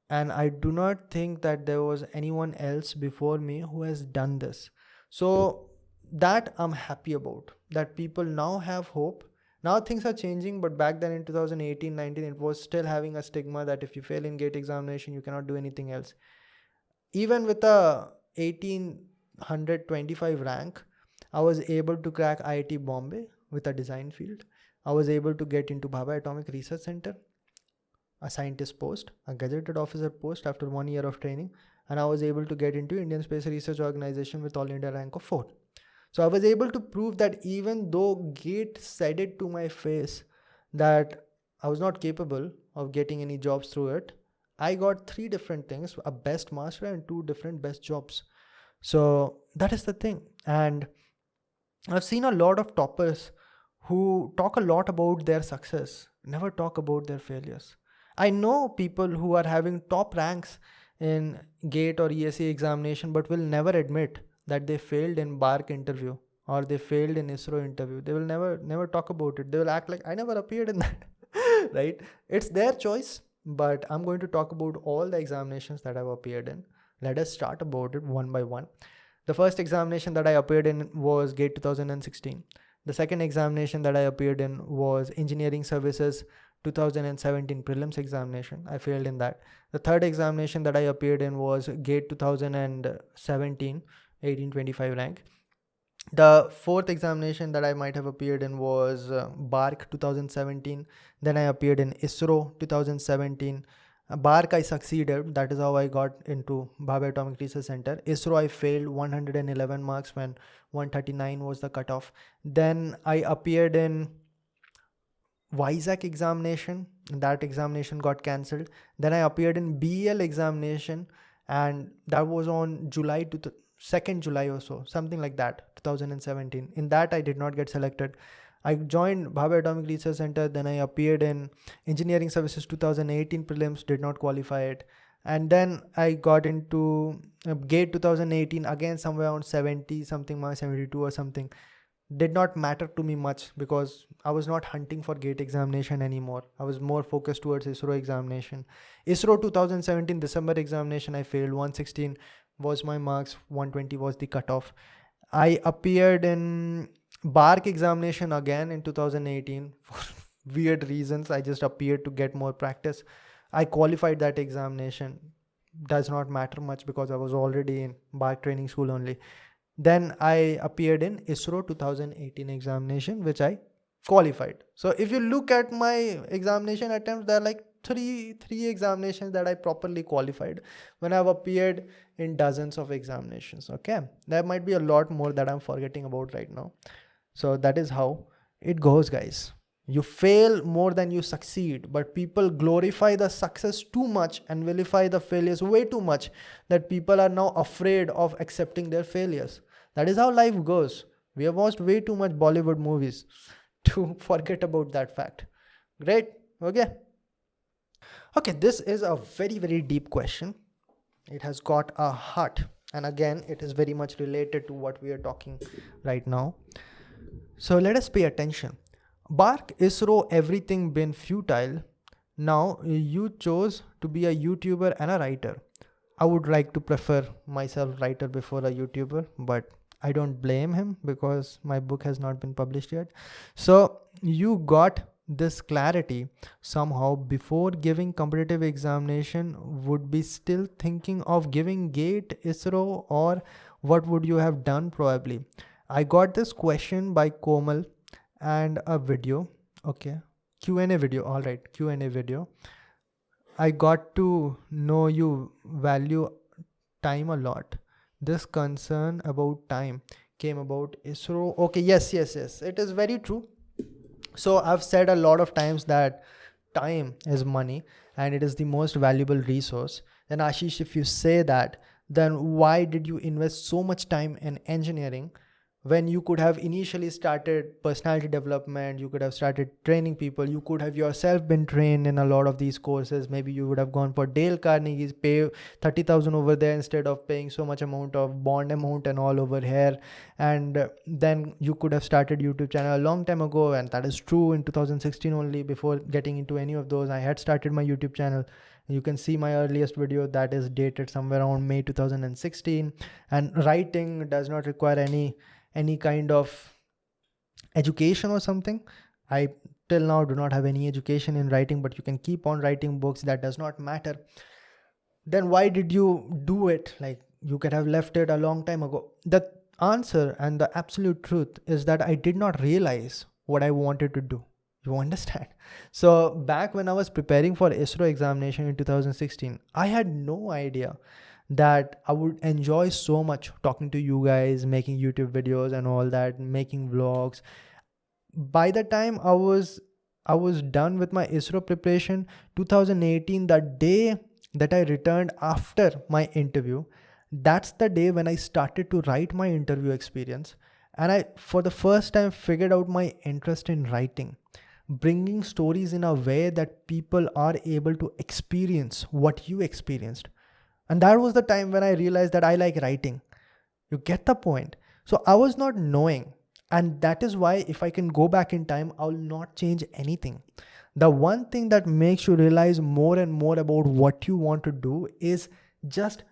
And I do not think that there was anyone else before me who has done this. So that I'm happy about, that people now have hope. Now things are changing, but back then in 2018-19, it was still having a stigma that if you fail in GATE examination, you cannot do anything else. Even with a 1825 rank, I was able to crack IIT Bombay with a design field. I was able to get into Bhabha Atomic Research Center, a scientist post, a gazetted officer post after 1 year of training, and I was able to get into Indian Space Research Organization with All India rank of 4. So I was able to prove that even though GATE said it to my face that I was not capable of getting any jobs through it, I got 3 different things, a best master and 2 different best jobs. So that is the thing. And I've seen a lot of toppers who talk a lot about their success, never talk about their failures. I know people who are having top ranks in GATE or ESE examination, but will never admit that they failed in BARC interview or they failed in ISRO interview. They will never talk about it. They will act like I never appeared in that, right? It's their choice, but I'm going to talk about all the examinations that I've appeared in. Let us start about it one by one. The first examination that I appeared in was GATE 2016. The second examination that I appeared in was Engineering Services 2017 prelims examination. I failed in that. The third examination that I appeared in was GATE 2017 1825 rank. The fourth examination that I might have appeared in was BARC 2017. Then I appeared in ISRO 2017. BARC I succeeded. That is how I got into Bhabha Atomic Research Center. ISRO I failed 111 marks when 139 was the cutoff. Then I appeared in Vizag examination. That examination got cancelled. Then I appeared in BEL examination, and that was on July to 2nd July or so, something like that, 2017. In that I did not get selected. I joined Bhabha Atomic Research Center. Then I appeared in Engineering Services 2018 prelims, did not qualify it. And then I got into GATE 2018, again somewhere around 70 something marks, 72 or something. Did not matter to me much because I was not hunting for GATE examination anymore. I was more focused towards ISRO examination. ISRO 2017 December examination, I failed. 116 was my marks, 120 was the cutoff. I appeared in BARC examination again in 2018 for weird reasons. I just appeared to get more practice. I qualified that examination. Does not matter much because I was already in BARC training school only. Then I appeared in ISRO 2018 examination, which I qualified. So if you look at my examination attempts, there are like three examinations that I properly qualified when I've appeared in dozens of examinations. Okay, there might be a lot more that I'm forgetting about right now. So that is how it goes, guys. You fail more than you succeed, but people glorify the success too much and vilify the failures way too much that people are now afraid of accepting their failures. That is how life goes. We have watched way too much Bollywood movies to forget about that fact. Great. Okay. Okay, this is a very, very deep question. It has got a heart. And again, it is very much related to what we are talking right now. So let us pay attention. Bark ISRO everything been futile. Now you chose to be a YouTuber and a writer. I would like to prefer myself writer before a YouTuber, but I don't blame him because my book has not been published yet. So you got this clarity somehow before giving competitive examination. Would be still thinking of giving GATE, ISRO, or what would you have done probably? I got this question by Komal and a video. Okay, Q&A video. All right, Q&A video. I got to know you value time a lot. This concern about time came about ISRO. Okay, yes. It is very true. So I've said a lot of times that time is money and it is the most valuable resource. Then Ashish, if you say that, then why did you invest so much time in engineering when you could have initially started personality development? You could have started training people. You could have yourself been trained in a lot of these courses. Maybe you would have gone for Dale Carnegie's, pay 30,000 over there instead of paying so much amount of bond amount and all over here. And then you could have started YouTube channel a long time ago. And that is true. In 2016 only, before getting into any of those, I had started my YouTube channel. You can see my earliest video that is dated somewhere around May 2016. And writing does not require any kind of education or something. I till now do not have any education in writing, but you can keep on writing books. That does not matter. Then why did you do it? Like, you could have left it a long time ago. The answer and the absolute truth is that I did not realize what I wanted to do. You understand? So back when I was preparing for ISRO examination in 2016, I had no idea that I would enjoy so much talking to you guys, making YouTube videos and all that, making vlogs. By the time I was done with my ISRO preparation, 2018, the day that I returned after my interview, that's the day when I started to write my interview experience. And I, for the first time, figured out my interest in writing, bringing stories in a way that people are able to experience what you experienced. And that was the time when I realized that I like writing. You get the point? So I was not knowing. And that is why if I can go back in time, I will not change anything. The one thing that makes you realize more and more about what you want to do is just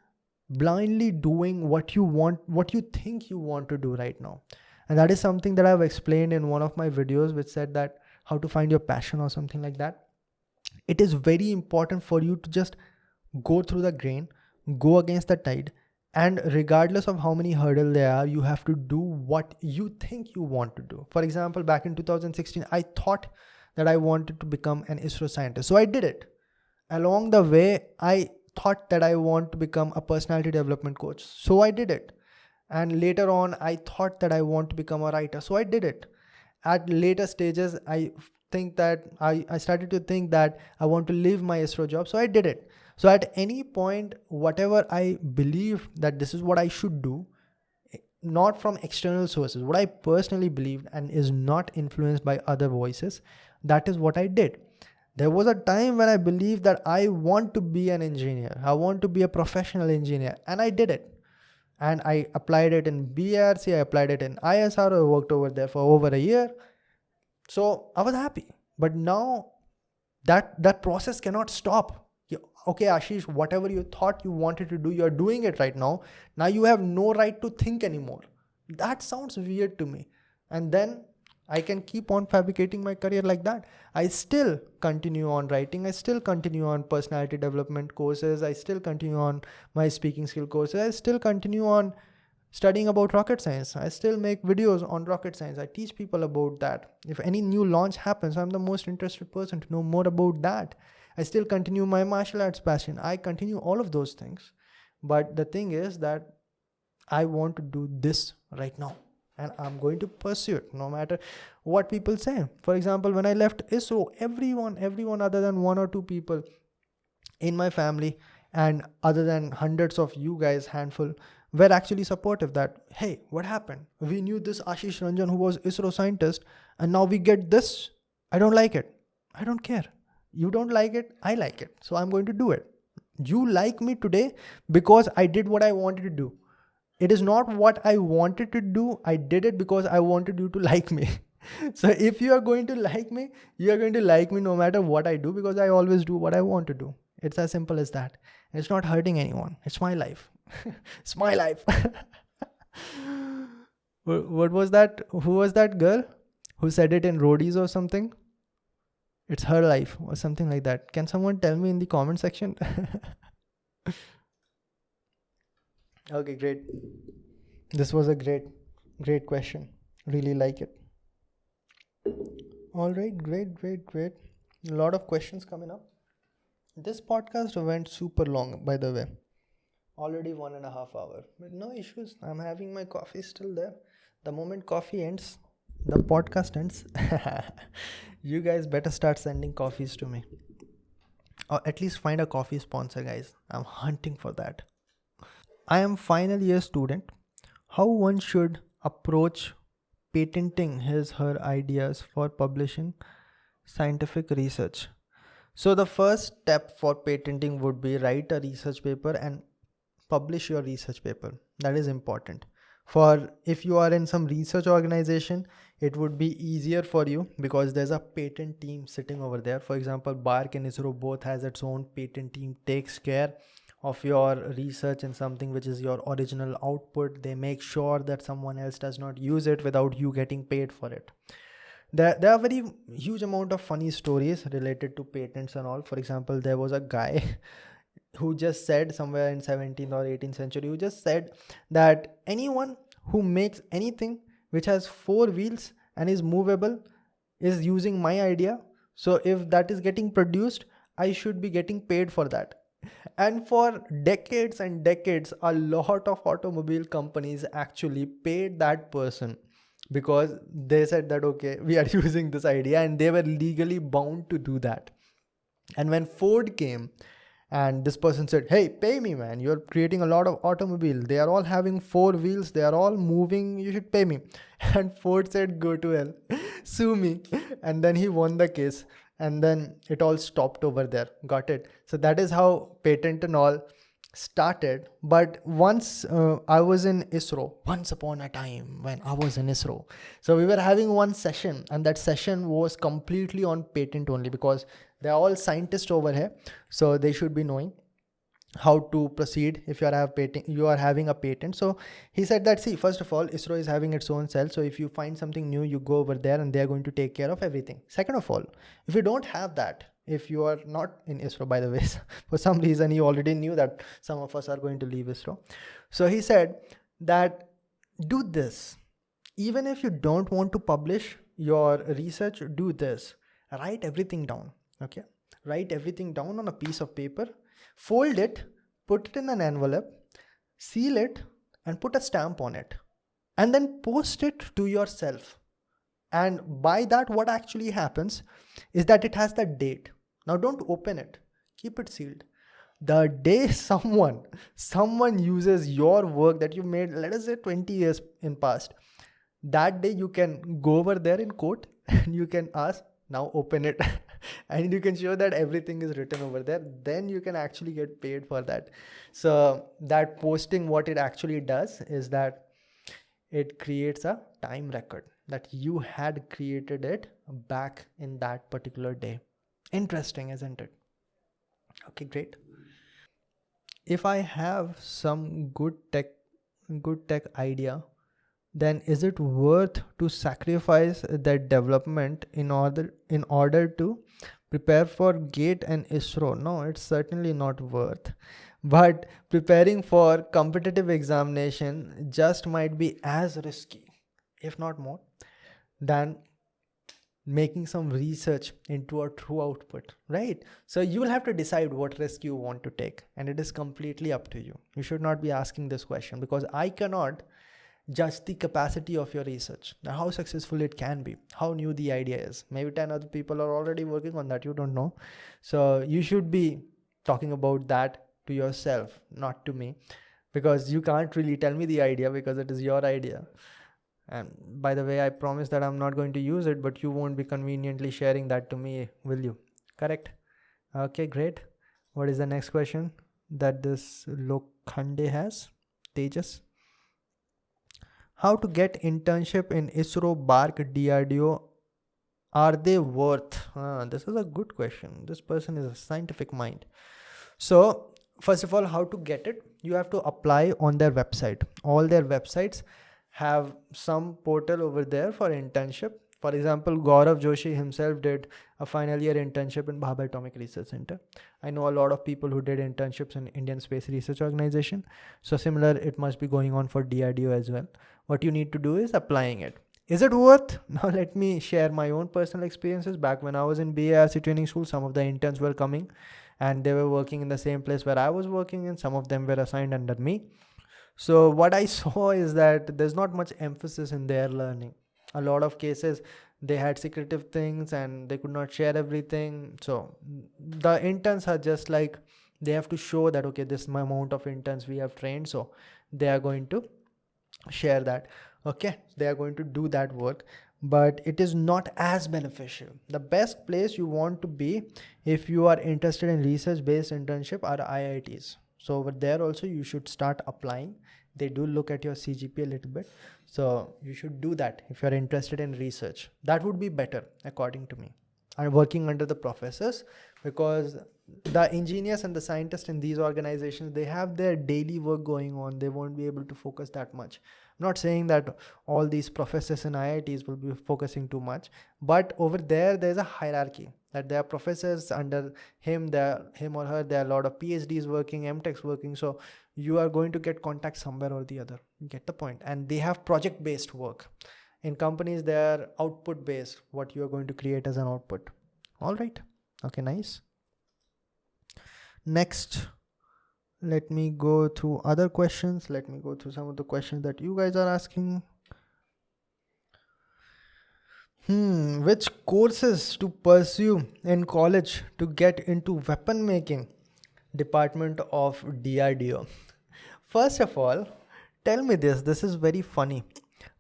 blindly doing what you want, what you think you want to do right now. And that is something that I've explained in one of my videos, which said that how to find your passion or something like that. It is very important for you to just go through the grain, go against the tide, and regardless of how many hurdles there are, you have to do what you think you want to do. For example, back in 2016, I thought that I wanted to become an ISRO scientist. So I did it. Along the way, I thought that I want to become a personality development coach. So I did it. And later on, I thought that I want to become a writer. So I did it. At later stages, I started to think that I want to leave my ISRO job. So I did it. So at any point, whatever I believe that this is what I should do, not from external sources, what I personally believed and is not influenced by other voices, that is what I did. There was a time when I believed that I want to be an engineer. I want to be a professional engineer, and I did it. And I applied it in BRC, I applied it in ISR, I worked over there for over a year. So I was happy. But now that process cannot stop. Okay, Ashish, whatever you thought you wanted to do, you're doing it right now. Now you have no right to think anymore. That sounds weird to me. And then I can keep on fabricating my career like that. I still continue on writing. I still continue on personality development courses. I still continue on my speaking skill courses. I still continue on studying about rocket science. I still make videos on rocket science. I teach people about that. If any new launch happens, I'm the most interested person to know more about that. I still continue my martial arts passion. I continue all of those things. But the thing is that I want to do this right now. and I'm going to pursue it no matter what people say. For example, when I left ISRO, everyone other than one or two people in my family and other than hundreds of you guys, handful, were actually supportive that, hey, what happened? We knew this Ashish Ranjan who was ISRO scientist, and now we get this. I don't like it. I don't care. You don't like it. I like it. So I'm going to do it. You like me today because I did what I wanted to do. It is not what I wanted to do. I did it because I wanted you to like me. So if you are going to like me, you are going to like me no matter what I do, because I always do what I want to do. It's as simple as that. It's not hurting anyone. It's my life. It's my life. What was that? Who was that girl who said it in roadies or something? It's her life or something like that. Can someone tell me in the comment section? Okay, great. This was a great question. Really like it. All right, great. A lot of questions coming up. This podcast went super long, by the way. Already 1.5 hours. But no issues. I'm having my coffee still there. The moment coffee ends, the podcast ends. You guys better start sending coffees to me. Or at least find a coffee sponsor, guys. I'm hunting for that. I am final year student. How one should approach patenting her ideas for publishing scientific research. So the first step for patenting would be write a research paper and publish your research paper. That is important. For if you are in some research organization, it would be easier for you because there's a patent team sitting over there. For example, BARC and ISRO both has its own patent team, takes care of your research in something which is your original output. They make sure that someone else does not use it without you getting paid for it. There are very huge amount of funny stories related to patents and all. For example, there was a guy who just said somewhere in 17th or 18th century, who just said that anyone who makes anything which has 4 wheels and is movable is using my idea. So if that is getting produced, I should be getting paid for that. And for decades and decades, a lot of automobile companies actually paid that person because they said that, okay, we are using this idea, and they were legally bound to do that. And when Ford came and this person said, hey, pay me, man, you're creating a lot of automobile, they are all having 4 wheels, they are all moving, you should pay me. And Ford said, go to hell, sue me. And then he won the case, and then it all stopped over there. Got it? So that is how patent and all started. But once I was in ISRO, once upon a time when I was in ISRO, so we were having one session, and that session was completely on patent only, because they're all scientists over here, so they should be knowing how to proceed if you are having a patent. So he said that, see, first of all, ISRO is having its own cell, so if you find something new, you go over there and they're going to take care of everything. Second of all, if you don't have that, if you are not in ISRO, by the way, for some reason he already knew that some of us are going to leave ISRO, so he said that do this. Even if you don't want to publish your research, do this. Write everything down. Okay, write everything down on a piece of paper, fold it, put it in an envelope, seal it, and put a stamp on it, and then post it to yourself. And by that, what actually happens is that it has the date. Now don't open it, keep it sealed. The day someone uses your work that you made, let us say 20 years in past, that day you can go over there in court and you can ask, now open it. And you can show that everything is written over there. Then you can actually get paid for that. So that posting, what it actually does is that it creates a time record that you had created it back in that particular day. Interesting, isn't it? Okay, great. If I have some good tech idea, then is it worth to sacrifice that development in order to prepare for GATE and ISRO? No, it's certainly not worth. But preparing for competitive examination just might be as risky, if not more, than making some research into a true output, right? So you will have to decide what risk you want to take, and it is completely up to you. You should not be asking this question, because I cannot judge the capacity of your research, how successful it can be, how new the idea is. Maybe 10 other people are already working on that, you don't know. So you should be talking about that to yourself, not to me, because you can't really tell me the idea because it is your idea. And by the way, I promise that I'm not going to use it, but you won't be conveniently sharing that to me, will you? Correct? Okay, great. What is the next question that this Lokhande has? Tejas. How to get internship in ISRO, BARC, DRDO? Are they worth? This is a good question. This person is a scientific mind. So first of all, how to get it? You have to apply on their website. All their websites have some portal over there for internship. For example, Gaurav Joshi himself did a final year internship in Bhabha Atomic Research Center. I know a lot of people who did internships in Indian Space Research Organization. So similar, it must be going on for DRDO as well. What you need to do is applying it. Is it worth? Now let me share my own personal experiences. Back when I was in BARC training school, some of the interns were coming and they were working in the same place where I was working, and some of them were assigned under me. So what I saw is that there's not much emphasis in their learning. A lot of cases, they had secretive things and they could not share everything. So the interns are just like, they have to show that, okay, this is my amount of interns we have trained. So they are going to share that. Okay, they are going to do that work, but it is not as beneficial. The best place you want to be if you are interested in research based internship are IITs. So over there also you should start applying. They do look at your CGPA a little bit. So you should do that if you're interested in research. That would be better according to me. And working under the professors, because the engineers and the scientists in these organizations, they have their daily work going on. They won't be able to focus that much. I'm not saying that all these professors in IITs will be focusing too much, but over there's a hierarchy that there are professors under him or her, there are a lot of PhDs working, MTechs working. So you are going to get contact somewhere or the other. You get the point. And they have project based work. In companies, they are output based, what you are going to create as an output. All right. Okay, nice. Next, let me go through other questions. Let me go through some of the questions that you guys are asking. Which courses to pursue in college to get into weapon making? Department of DRDO. First of all, tell me this. This is very funny.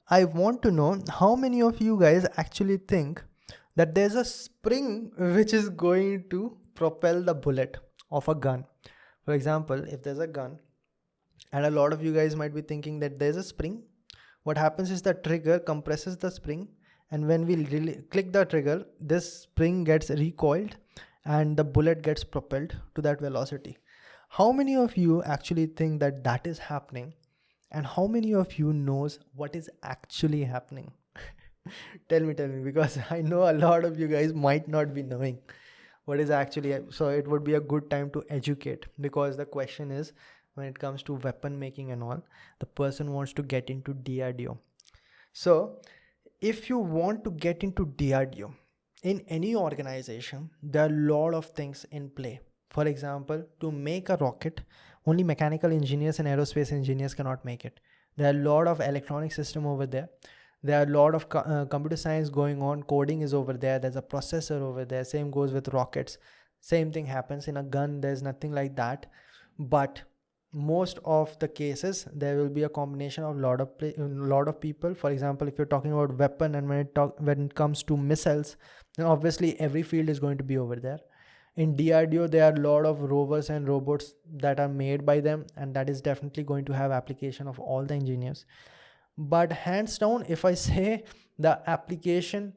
I want to know how many of you guys actually think that there's a spring which is going to propel the bullet of a gun. For example, if there's a gun, and a lot of you guys might be thinking that there's a spring, what happens is the trigger compresses the spring, and when we really click the trigger, this spring gets recoiled and the bullet gets propelled to that velocity. How many of you actually think that that is happening? And how many of you knows what is actually happening? Tell me, because I know a lot of you guys might not be knowing what is actually. So it would be a good time to educate, because the question is, when it comes to weapon making and all, the person wants to get into DRDO. So if you want to get into DRDO in any organization, there are a lot of things in play. For example, to make a rocket, only mechanical engineers and aerospace engineers cannot make it. There are a lot of electronic system over there. There are a lot of computer science going on. Coding is over there. There's a processor over there. Same goes with rockets. Same thing happens in a gun. There's nothing like that. But most of the cases, there will be a combination of lot of people. For example, if you're talking about weapon, and when it comes to missiles, then obviously every field is going to be over there. In DRDO, there are a lot of rovers and robots that are made by them, and that is definitely going to have application of all the engineers. But hands down, if I say the application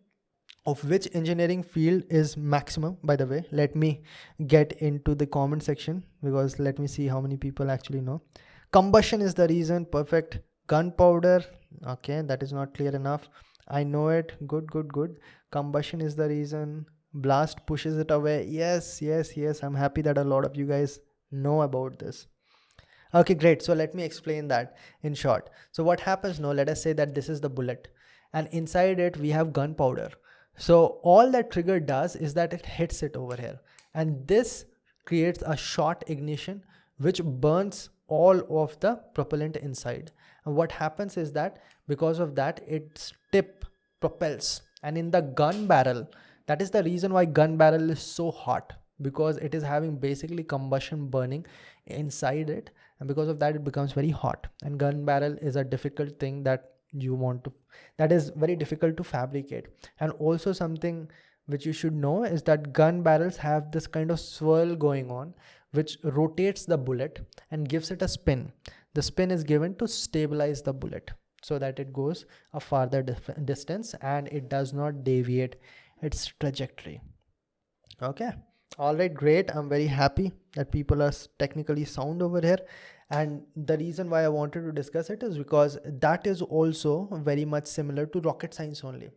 of which engineering field is maximum, by the way, let me get into the comment section, because let me see how many people actually know. Combustion is the reason. Perfect. Gunpowder. Okay, that is not clear enough. I know it. Good. Combustion is the reason. Blast pushes it away. Yes. I'm happy that a lot of you guys know about this. Okay, great. So let me explain that in short. So what happens now, let us say that this is the bullet, and inside it we have gunpowder. So all that trigger does is that it hits it over here, and this creates a short ignition which burns all of the propellant inside. And what happens is that because of that, its tip propels. And in the gun barrel, that is the reason why gun barrel is so hot, because it is having basically combustion burning inside it, and because of that it becomes very hot. And gun barrel is a difficult thing that is very difficult to fabricate. And also something which you should know is that gun barrels have this kind of swirl going on which rotates the bullet and gives it a spin. The spin is given to stabilize the bullet so that it goes a farther distance and it does not deviate its trajectory. Okay. All right, great. I'm very happy that people are technically sound over here. And the reason why I wanted to discuss it is because that is also very much similar to rocket science only.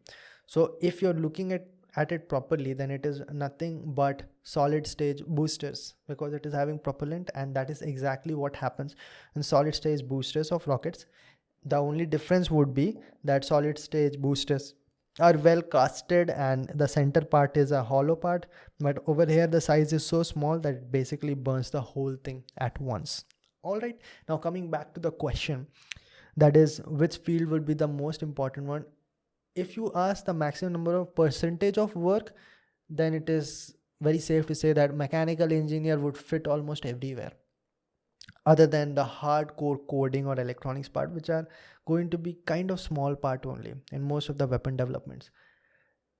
So if you're looking at it properly, then it is nothing but solid stage boosters, because it is having propellant, and that is exactly what happens in solid stage boosters of rockets. The only difference would be that solid stage boosters are well casted and the center part is a hollow part, but over here the size is so small that it basically burns the whole thing at once. All right, now coming back to the question, that is which field would be the most important one. If you ask the maximum number of percentage of work, then it is very safe to say that mechanical engineer would fit almost everywhere, other than the hardcore coding or electronics part, which are going to be kind of small part only in most of the weapon developments.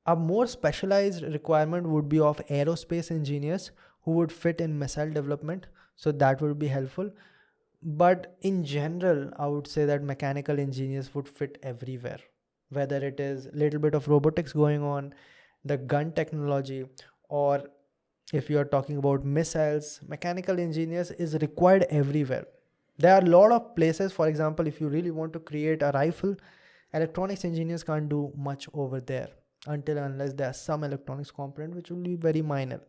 A more specialized requirement would be of aerospace engineers who would fit in missile development, so that would be helpful. But in general, I would say that mechanical engineers would fit everywhere, whether it is little bit of robotics going on, the gun technology, or if you are talking about missiles, mechanical engineers is required everywhere. There are a lot of places. For example, if you really want to create a rifle, electronics engineers can't do much over there until unless there are some electronics component which will be very minor.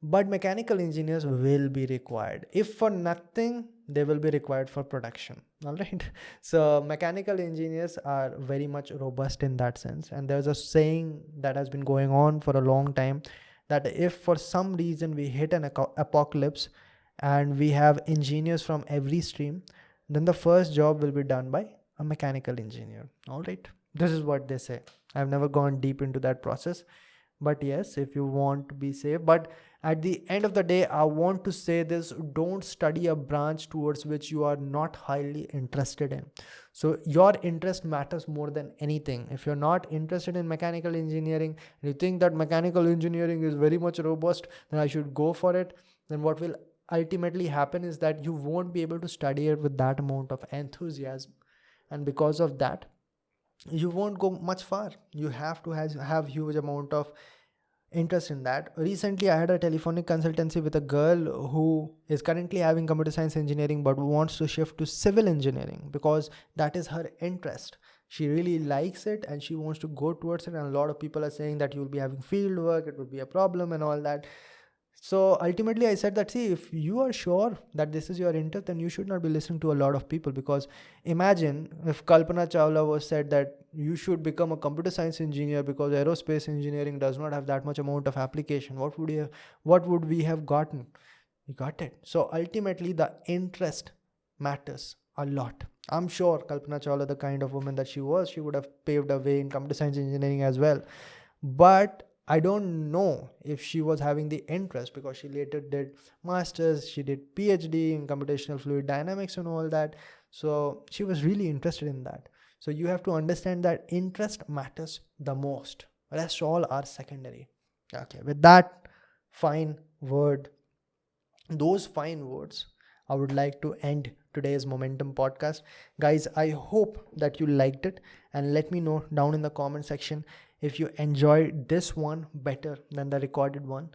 But mechanical engineers will be required. If for nothing, they will be required for production. All right. So mechanical engineers are very much robust in that sense. And there's a saying that has been going on for a long time, that if for some reason we hit an apocalypse and we have engineers from every stream, then the first job will be done by a mechanical engineer. All right. This is what they say. I've never gone deep into that process. But yes, if you want to be safe. But at the end of the day, I want to say this: don't study a branch towards which you are not highly interested in. So your interest matters more than anything. If you're not interested in mechanical engineering, and you think that mechanical engineering is very much robust, then I should go for it. Then what will ultimately happen is that you won't be able to study it with that amount of enthusiasm. And because of that, you won't go much far. You have to have huge amount of interest in that. Recently, I had a telephonic consultancy with a girl who is currently having computer science engineering but wants to shift to civil engineering because that is her interest. She really likes it and she wants to go towards it. And a lot of people are saying that you'll be having field work, it would be a problem and all that. So ultimately I said that, see, if you are sure that this is your interest, then you should not be listening to a lot of people. Because imagine if Kalpana Chawla was said that you should become a computer science engineer because aerospace engineering does not have that much amount of application. What would we have gotten? We got it. So ultimately the interest matters a lot. I'm sure Kalpana Chawla, the kind of woman that she was, she would have paved a way in computer science engineering as well. But I don't know if she was having the interest, because she later did masters, she did PhD in computational fluid dynamics and all that. So she was really interested in that. So you have to understand that interest matters the most. Rest all are secondary. Okay, with that fine word, those fine words, I would like to end today's Momentum podcast. Guys, I hope that you liked it, and let me know down in the comment section if you enjoyed this one better than the recorded one.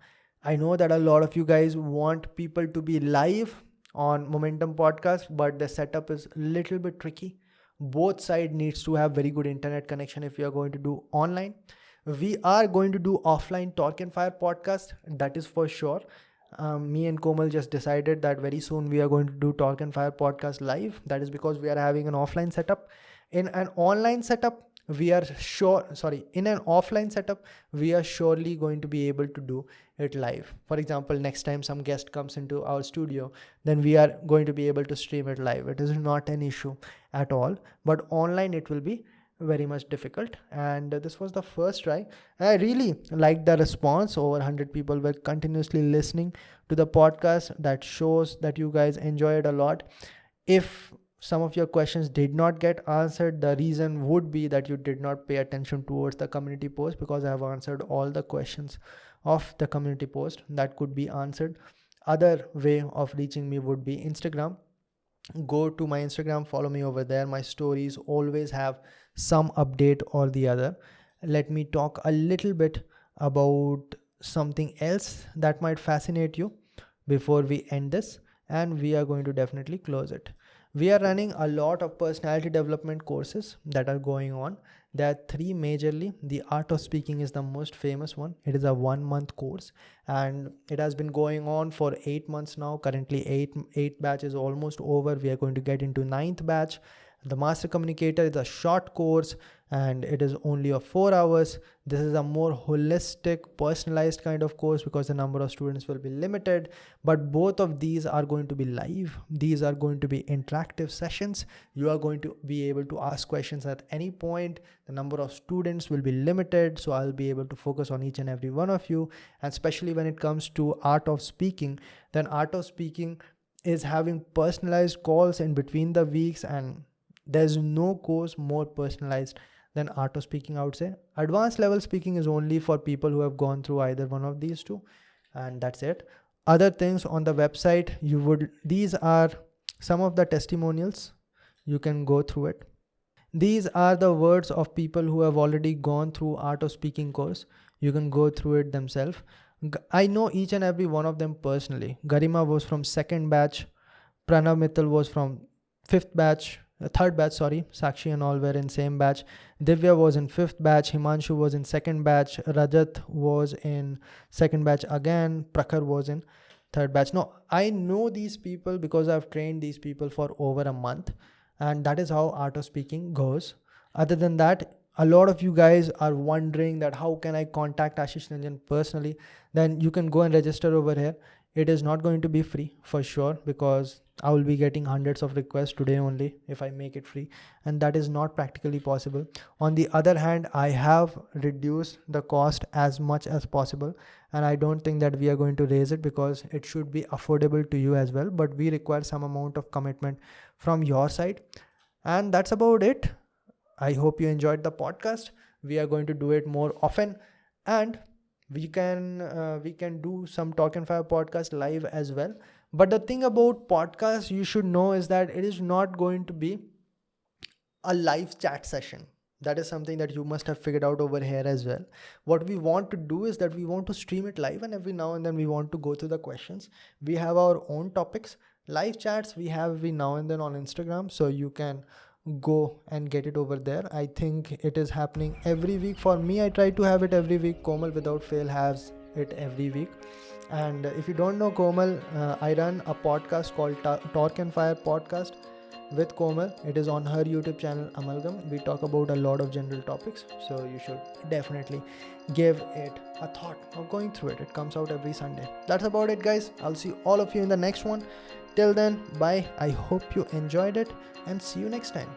I know that a lot of you guys want people to be live on Momentum podcast, but the setup is a little bit tricky. Both sides needs to have very good internet connection if you are going to do online. We are going to do offline Talk and Fire podcast, that is for sure. Me and Komal just decided that very soon we are going to do Talk and Fire podcast live. That is because we are having an offline setup. In an online setup, we are sure, sorry, in an offline setup, we are surely going to be able to do it live. For example, next time some guest comes into our studio, then we are going to be able to stream it live. It is not an issue at all, but online it will be very much difficult. And this was the first try. I really liked the response. Over 100 people were continuously listening to the podcast. That shows that you guys enjoy it a lot. If some of your questions did not get answered, the reason would be that you did not pay attention towards the community post, because I have answered all the questions of the community post that could be answered. Other way of reaching me would be Instagram. Go to my Instagram, follow me over there. My stories always have some update or the other. Let me talk a little bit about something else that might fascinate you before we end this, and we are going to definitely close it. We are running a lot of personality development courses that are going on. There are three majorly. The Art of Speaking is the most famous one. It is a 1 month course and it has been going on for 8 months now. Currently eight batch is almost over. We are going to get into 9th batch. The Master Communicator is a short course and it is only of 4 hours. This is a more holistic, personalized kind of course because the number of students will be limited. But both of these are going to be live. These are going to be interactive sessions. You are going to be able to ask questions at any point. The number of students will be limited, so I'll be able to focus on each and every one of you. And especially when it comes to Art of Speaking, then Art of Speaking is having personalized calls in between the weeks, and there's no course more personalized than Art of Speaking, I would say. Advanced level speaking is only for people who have gone through either one of these two, and that's it. Other things on the website, these are some of the testimonials. You can go through it. These are the words of people who have already gone through Art of Speaking course. You can go through it themselves. I know each and every one of them personally. Garima was from 2nd batch. Pranav Mittal was from 5th batch. 3rd batch, sorry. Sakshi and all were in same batch. Divya was in 5th batch. Himanshu was in 2nd batch. Rajat was in 2nd batch again. Prakhar was in 3rd batch. No, I know these people because I've trained these people for over a month, and that is how Art of Speaking goes. Other than that, a lot of you guys are wondering that how can I contact Ashish Nanjan personally? Then you can go and register over here. It is not going to be free for sure, because I will be getting hundreds of requests today only if I make it free, and that is not practically possible. On the other hand, I have reduced the cost as much as possible, and I don't think that we are going to raise it because it should be affordable to you as well, but we require some amount of commitment from your side. And that's about it. I hope you enjoyed the podcast. We are going to do it more often, and we can do some Talk and Fire podcast live as well. But the thing about podcast you should know is that it is not going to be a live chat session. That is something that you must have figured out over here as well. What we want to do is that we want to stream it live, and every now and then we want to go through the questions. We have our own topics. Live chats we have every now and then on Instagram, so you can go and get it over there. I think it is happening every week. For me, I try to have it every week. Komal without fail has it every week. And if you don't know Komal, I run a podcast called Talk and Fire podcast with Komal. It is on her YouTube channel Amalgam. We talk about a lot of general topics, so you should definitely give it a thought of going through it. It comes out every Sunday. That's about it, guys. I'll see all of you in the next one. Till then, bye. I hope you enjoyed it and see you next time.